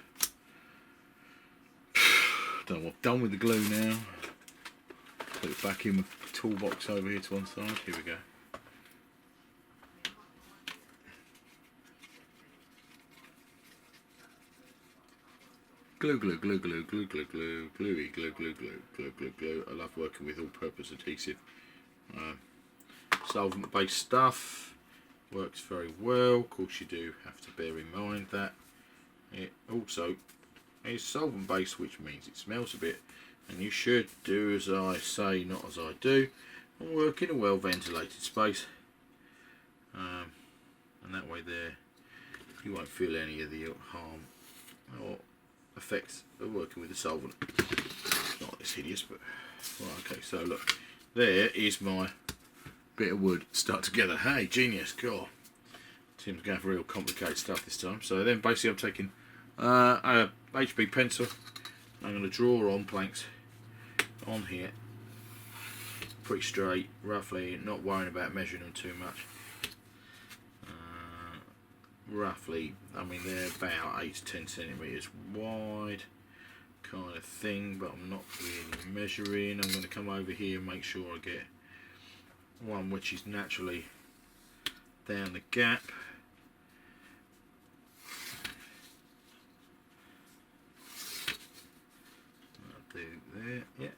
Don't know what I've done with the glue now. Put it back in the toolbox over here to one side. Here we go. Glue, glue, glue, glue, glue, glue, glue, gluey, glue, glue, glue, glue, glue, glue. I love working with all-purpose adhesive. Solvent-based stuff works very well. Of course, you do have to bear in mind that it also is solvent-based, which means it smells a bit. And you should do as I say, not as I do, and work in a well-ventilated space. And that way, there you won't feel any of the harm or effects of working with the solvent. Not this hideous, but right, okay. So look, there is my bit of wood stuck together. Hey, genius, cool. Tim's going for real complicated stuff this time. So then basically I'm taking a HB pencil. I'm going to draw on planks on here, pretty straight, roughly, not worrying about measuring them too much. Roughly, I mean they're about 8 to 10 centimetres wide kind of thing, but I'm not really measuring. I'm going to come over here and make sure I get one which is naturally down the gap. I'll do there, yeah.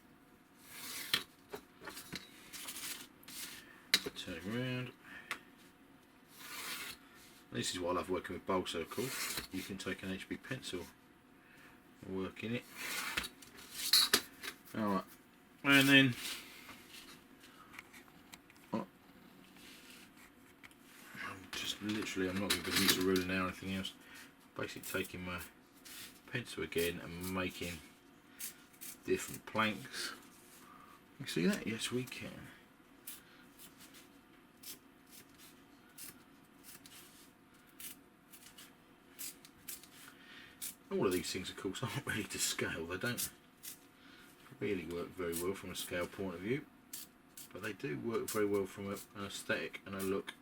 Turn around. This is why I love working with balsa, of course. You can take an HB pencil and work in it. Alright, and then literally, I'm not going to use a ruler now or anything else. Basically taking my pencil again and making different planks. You see that? Yes, we can. All of these things, of course, aren't ready to scale. They don't really work very well from a scale point of view, but they do work very well from an aesthetic and a look.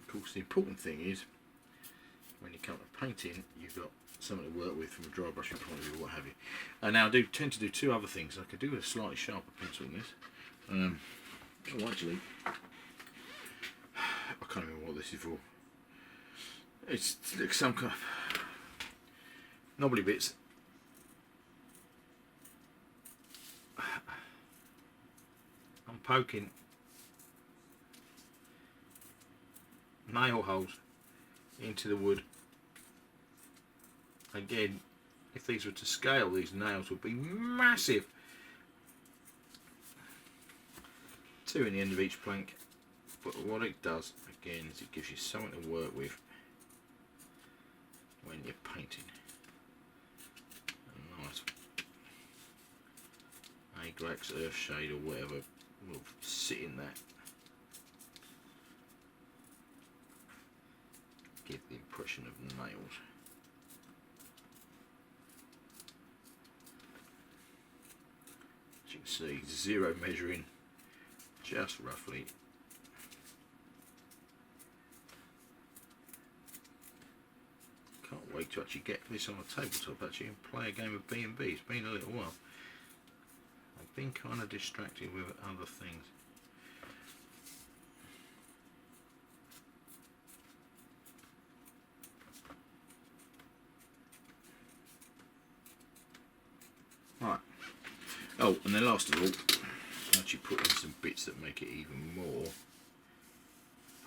Of course, the important thing is when you come to painting, you've got something to work with from a dry brushing point of view, what have you. And now I do tend to do two other things. I could do with a slightly sharper pencil than this. Oh, actually, I can't remember what this is for. It's like some kind of knobbly bits. I'm poking nail holes into the wood. Again, if these were to scale, these nails would be massive. 2 in the end of each plank. But what it does, again, is it gives you something to work with when you're painting. A nice Agrax Earthshade or whatever will sit in that. Give the impression of nails. As you can see, zero measuring, just roughly. Can't wait to actually get this on a tabletop actually and play a game of B&B. It's been a little while. I've been kind of distracted with other things. Right. Oh, and then last of all, I actually put in some bits that make it even more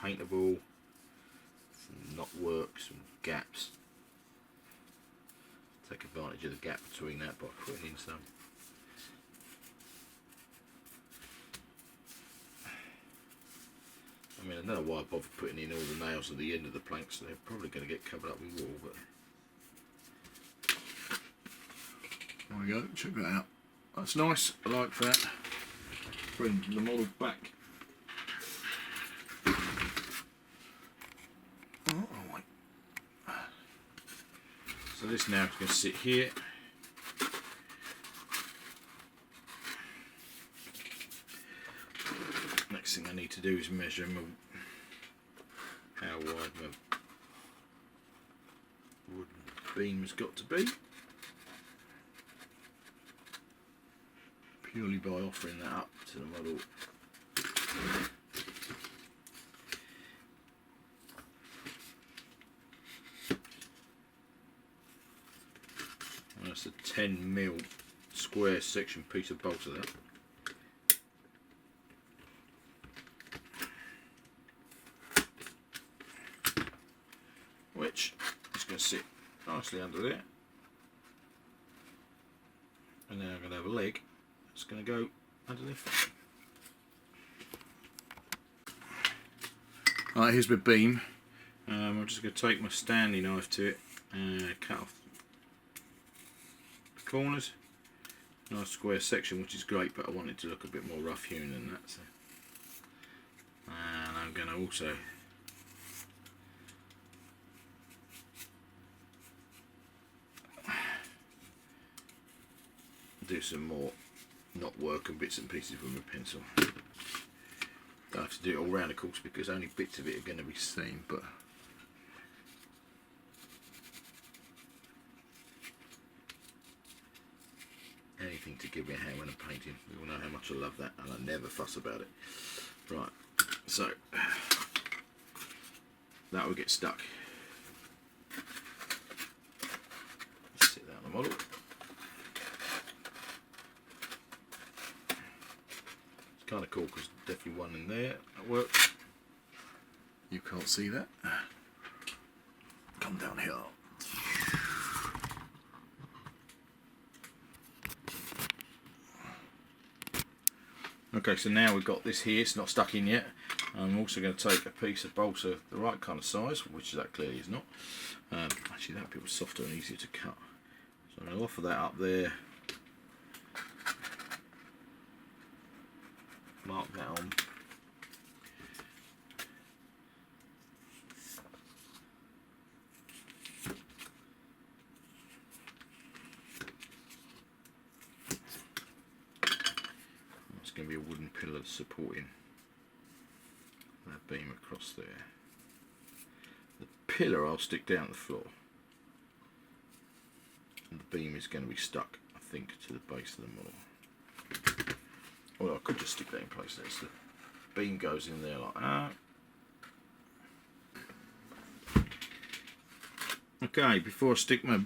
paintable, some knotwork, some gaps. Take advantage of the gap between that by putting in some. I mean, I don't know why I bother putting in all the nails at the end of the planks, so they're probably going to get covered up with wool, but there we go, check that out. That's nice, I like that. Bring the model back. Oh, wait. So this now is going to sit here. Next thing I need to do is measure how wide my wooden beam has got to be. Purely by offering that up to the model. And that's a 10mm square section piece of balsa there. Which is going to sit nicely under there. And then I'm going to have a leg. It's going to go underneath. Right, here's my beam. I'm just going to take my Stanley knife to it and cut off the corners. Nice square section, which is great, but I want it to look a bit more rough hewn than that. So. And I'm going to also do some more knot work and bits and pieces with my pencil. Don't have to do it all round, of course, because only bits of it are going to be seen, but anything to give me a hand when I'm painting. You all know how much I love that, and I never fuss about it. Right, so that will get stuck. Let's sit that on the model. Kind of cool because definitely one in there that works. You can't see that. Come down here. Okay, so now we've got this here, it's not stuck in yet. I'm also going to take a piece of balsa, the right kind of size, which that clearly is not. Actually, that bit was softer and easier to cut. So I'm going to offer that up there. Mark that on. It's going to be a wooden pillar supporting that beam across there. The pillar I'll stick down the floor, and the beam is going to be stuck, I think, to the base of the model. Well, I could just stick that in place there, so the beam goes in there like that. Okay, before I stick my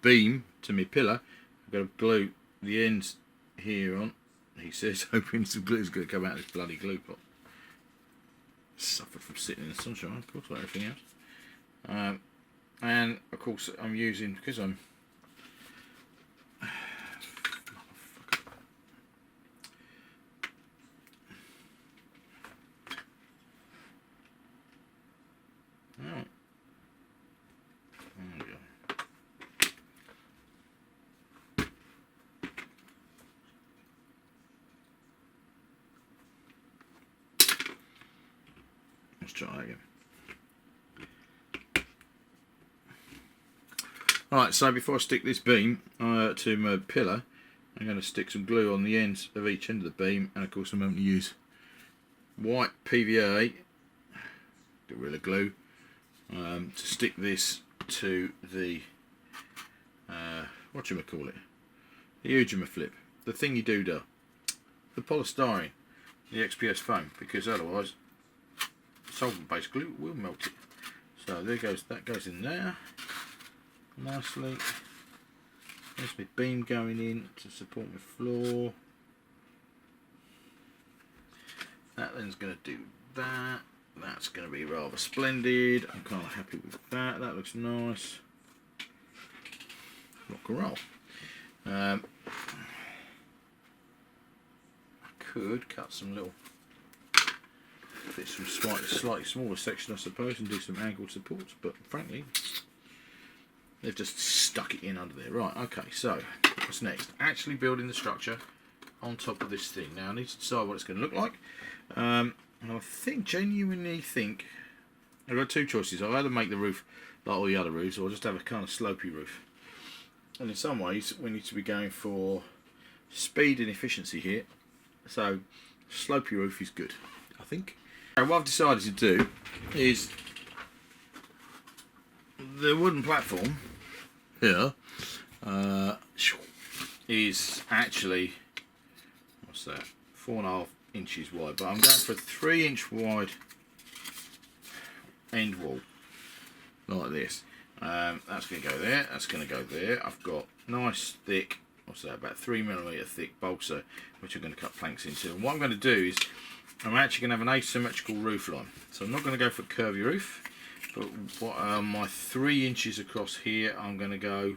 beam to my pillar, I've got to glue the ends here on. He says, hoping some glue is going to come out of this bloody glue pot. Suffered from sitting in the sunshine, of course, like everything else. And of course, I'm using, because I'm let's try that again. Alright, so before I stick this beam to my pillar, I'm going to stick some glue on the ends of each end of the beam, and of course I'm going to use white PVA, Gorilla Glue, to stick this to the, whatchamacallit, the Ujima the thing you do, the polystyrene, the XPS foam, because otherwise solvent-based glue will melt it. So there goes, that goes in there nicely. There's my beam going in to support my floor. That then's going to do that. That's going to be rather splendid. I'm kind of happy with that. That looks nice. Rock and roll. I could cut some little bits from slightly smaller section, I suppose, and do some angled supports, but frankly, they've just stuck it in under there. Right, okay, so what's next? Actually building the structure on top of this thing. Now I need to decide what it's going to look like. And I genuinely think, I've got two choices. I'll either make the roof like all the other roofs, or just have a kind of slopey roof. And in some ways, we need to be going for speed and efficiency here. So, slopey roof is good, I think. What I've decided to do is the wooden platform here is actually, what's that, 4.5 inches wide, but I'm going for a 3-inch wide end wall like this. That's going to go there, that's going to go there. I've got nice thick, what's that, about 3mm thick balsa, which I'm going to cut planks into. And what I'm going to do is I'm actually going to have an asymmetrical roof line. So I'm not going to go for a curvy roof, but what my 3 inches across here, I'm going to go,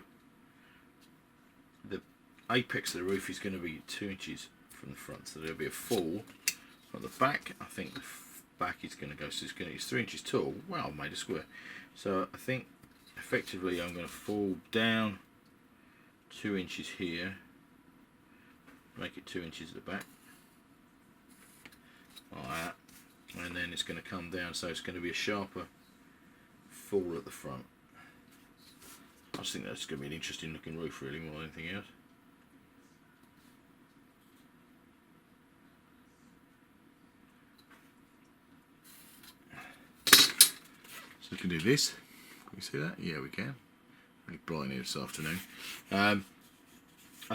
the apex of the roof is going to be 2 inches from the front, so there'll be a fall at the back. I think the back is going to go, so it's 3 inches tall. Well, I've made a square. So I think effectively I'm going to fall down 2 inches here, make it 2 inches at the back, like that, and then it's going to come down, so it's going to be a sharper fall at the front. I just think that's going to be an interesting looking roof, really, more than anything else. So we can do this. Can we see that? Yeah, we can. Really bright here this afternoon. I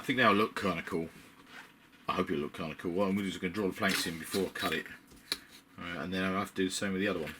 think that'll look kind of cool. I hope it'll look kind of cool. What I'm going to do is going to draw the planks in before I cut it, and then I'll have to do the same with the other one.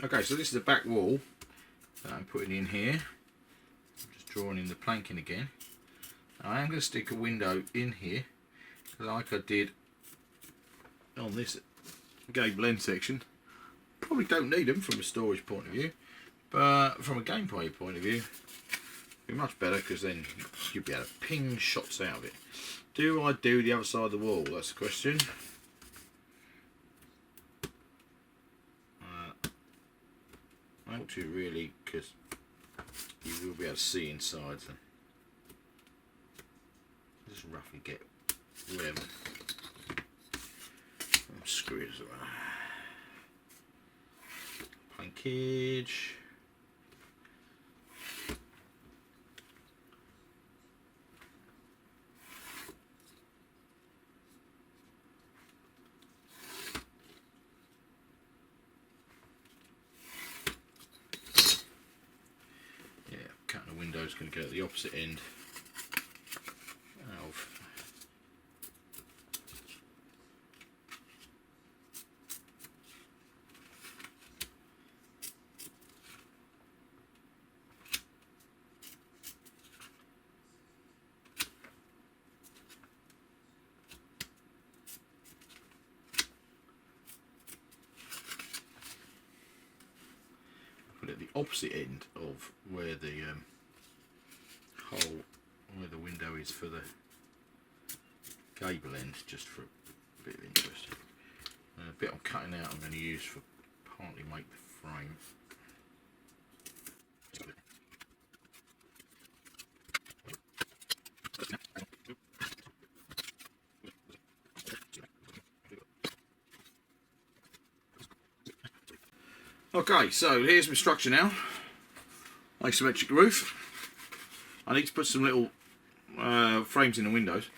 Okay, so this is the back wall that I'm putting in here. I'm just drawing in the planking again. I am going to stick a window in here, like I did on this gable end section. Probably don't need them from a storage point of view, but from a gameplay point of view, it'd be much better because then you'll be able to ping shots out of it. Do I do the other side of the wall? That's the question. I ought to really, because you will be able to see inside. So just roughly get where I'm screwed as well. Plankage. Window's going to go at the opposite end of put it at the opposite end of where the hole where the window is for the gable end, just for a bit of interest. A bit I'm cutting out I'm going to use for partly make the frame. Okay, so here's my structure now. Isometric roof. I need to put some little frames in the windows,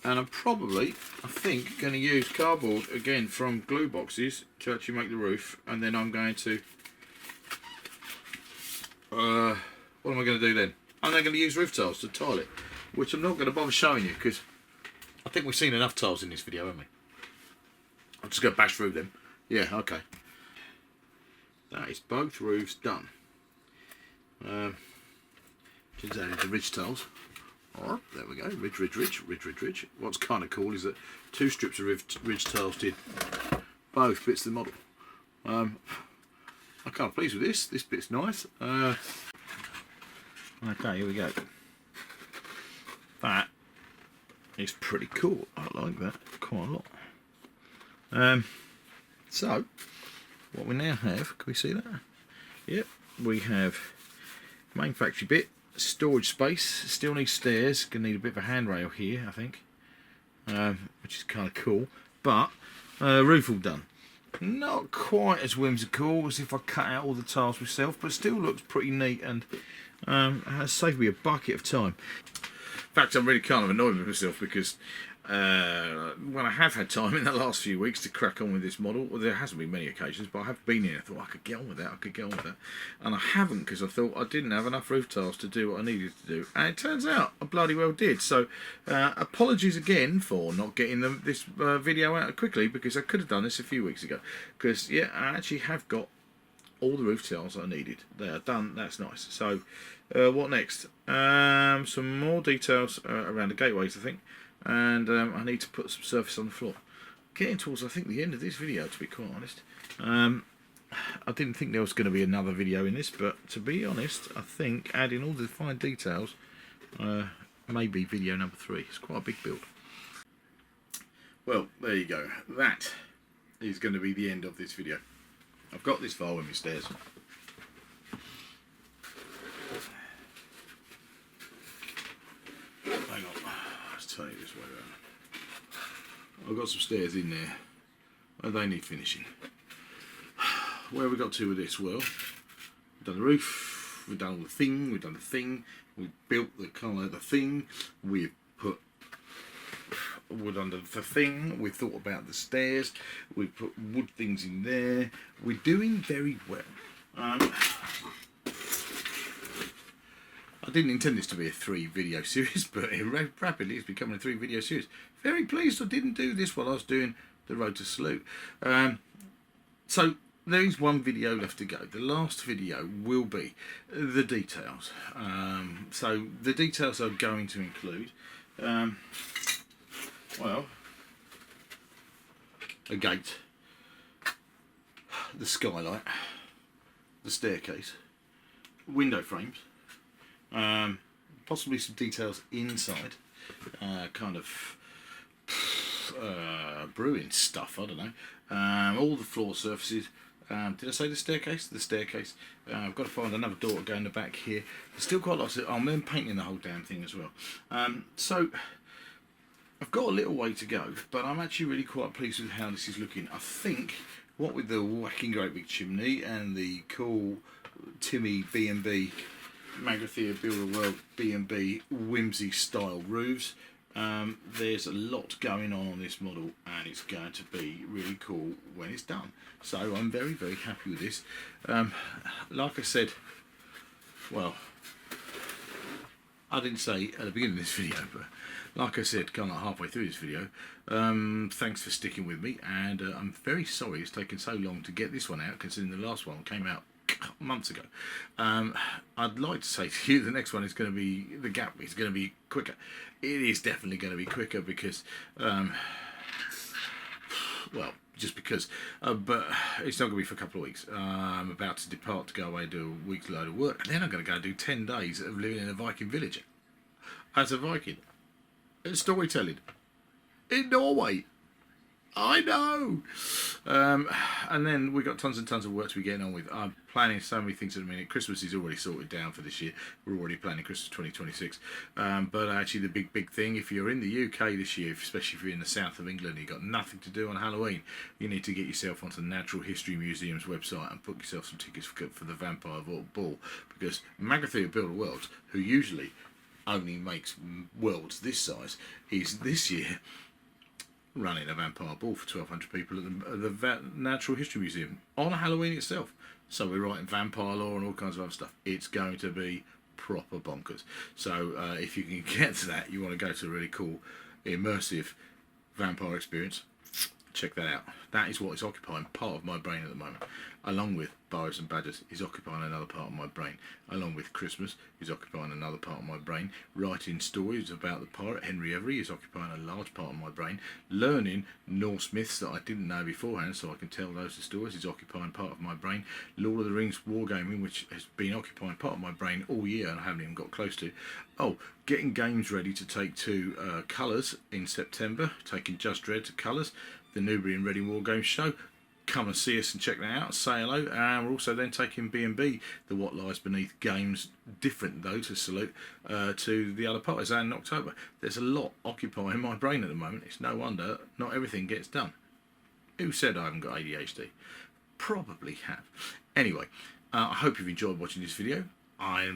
and I'm probably, I think, going to use cardboard again from glue boxes to actually make the roof, and then I'm going to what am I going to do then? I'm then going to use roof tiles to tile it, which I'm not going to bother showing you because I think we've seen enough tiles in this video, haven't we? I'm just going to bash through them. Yeah, okay. That is both roofs done. Turns out into ridge tiles. Oh, there we go. Ridge. What's kind of cool is that two strips of ridge tiles did both bits of the model. I'm kind of pleased with this. This bit's nice. Okay, here we go. That is pretty cool. I like that quite a lot. So, what we now have, can we see that? Yep, we have main factory bit. Storage space, still needs stairs, gonna need a bit of a handrail here I think, which is kind of cool, but roof all done. Not quite as whimsical as if I cut out all the tiles myself, but still looks pretty neat and has saved me a bucket of time. In fact, I'm really kind of annoyed with myself because when I have had time in the last few weeks to crack on with this model, well, there hasn't been many occasions, but I have been here. I thought I could get on with that, and I haven't because I thought I didn't have enough roof tiles to do what I needed to do, and it turns out I bloody well did. So apologies again for not getting this video out quickly, because I could have done this a few weeks ago, because yeah, I actually have got all the roof tiles I needed. They are done. That's nice. So what next? Some more details around the gateways, I think. And I need to put some surface on the floor. Getting towards, I think, the end of this video, to be quite honest. I didn't think there was going to be another video in this, but to be honest, I think adding all the fine details may be video number 3. It's quite a big build. Well, there you go. That is going to be the end of this video. I've got this far with my stairs. Hang on. Turn it this way around. I've got some stairs in there, and they need finishing. Where have we got to with this? Well, we've done the roof, we've done the thing, we built the colour of the thing, we've put wood under the thing, we've thought about the stairs, we've put wood things in there. We're doing very well. I didn't intend this to be a 3-video series, but it rapidly is becoming a 3-video series. Very pleased I didn't do this while I was doing the Road to Salute. So there is one video left to go. The last video will be the details. So the details are going to include, well, a gate, the skylight, the staircase, window frames, possibly some details inside, kind of brewing stuff, I don't know, all the floor surfaces. Did I say the staircase? The staircase. I've got to find another door to go in the back here. There's still quite lots of... I'm then painting the whole damn thing as well. So I've got a little way to go, but I'm actually really quite pleased with how this is looking. I think, what with the whacking great big chimney and the cool Timmy B&B Magrathea Builder World B&B whimsy style roofs, there's a lot going on this model, and it's going to be really cool when it's done. So I'm very, very happy with this. Like I said, well, I didn't say at the beginning of this video, but like I said, kind of halfway through this video, thanks for sticking with me, and I'm very sorry it's taken so long to get this one out, considering the last one came out months ago. I'd like to say to you the next one is going to be, the gap is going to be quicker. It is definitely going to be quicker because, well, just because, but it's not going to be for a couple of weeks. I'm about to depart to go away and do a week's load of work, and then I'm going to go do 10 days of living in a Viking village as a Viking. Storytelling in Norway. I know. And then we've got tons and tons of work to be getting on with. I'm planning so many things at the minute. Christmas is already sorted down for this year. We're already planning Christmas 2026. But actually the big thing, if you're in the UK this year, especially if you're in the south of England, you've got nothing to do on Halloween, you need to get yourself onto the Natural History Museum's website and book yourself some tickets for the Vampire Ball. Because Magrathea Builder Worlds, who usually only makes worlds this size, is this year running a vampire ball for 1,200 people at the Natural History Museum on Halloween itself. So we're writing vampire lore and all kinds of other stuff. It's going to be proper bonkers. So if you can get to that, you want to go to a really cool, immersive vampire experience, check that out. That is what is occupying part of my brain at the moment, along with Burrows and Badgers is occupying another part of my brain, along with Christmas is occupying another part of my brain, writing stories about the pirate Henry Every is occupying a large part of my brain, learning Norse myths that I didn't know beforehand so I can tell those stories is occupying part of my brain, Lord of the Rings wargaming, which has been occupying part of my brain all year and I haven't even got close to. Oh, getting games ready to take to Colours in September, taking Just Dread to Colours, the Newbury and Reading War Games show. Come and see us and check that out, say hello, and we're also then taking B&B, the What Lies Beneath games, different though to salute, to the other parties in October. There's a lot occupying my brain at the moment. It's no wonder not everything gets done. Who said I haven't got ADHD? Probably have. Anyway, I hope you've enjoyed watching this video. I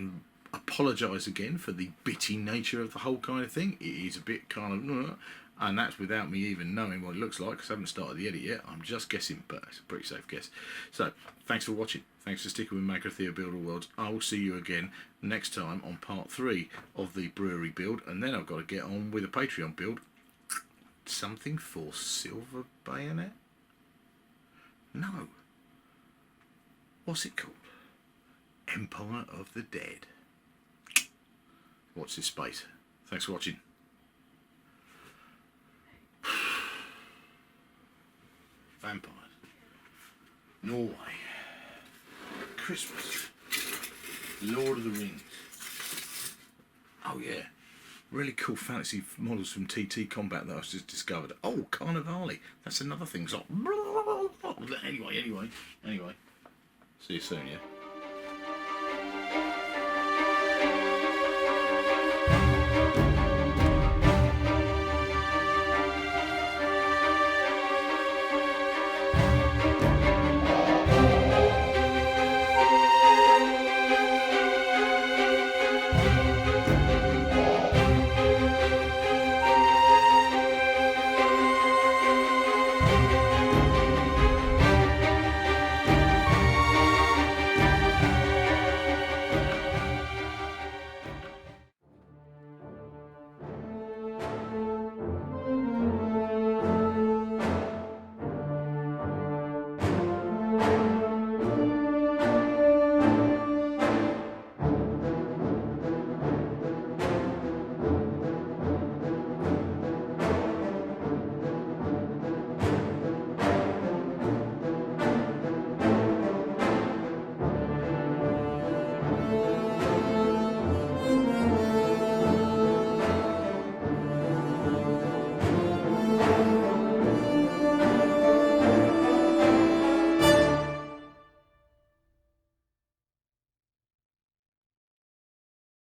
apologise again for the bitty nature of the whole kind of thing. It is a bit kind of... and that's without me even knowing what it looks like because I haven't started the edit yet. I'm just guessing, but it's a pretty safe guess. So, thanks for watching. Thanks for sticking with Magrathea Builder Worlds. I will see you again next time on part 3 of the brewery build, and then I've got to get on with a Patreon build. Something for Silver Bayonet? No. What's it called? Empire of the Dead. Watch this space. Thanks for watching. Vampires, Norway, Christmas, Lord of the Rings. Oh yeah, really cool fantasy models from TT Combat that I've just discovered. Oh, Carnivale, that's another thing. So, anyway. See you soon, yeah.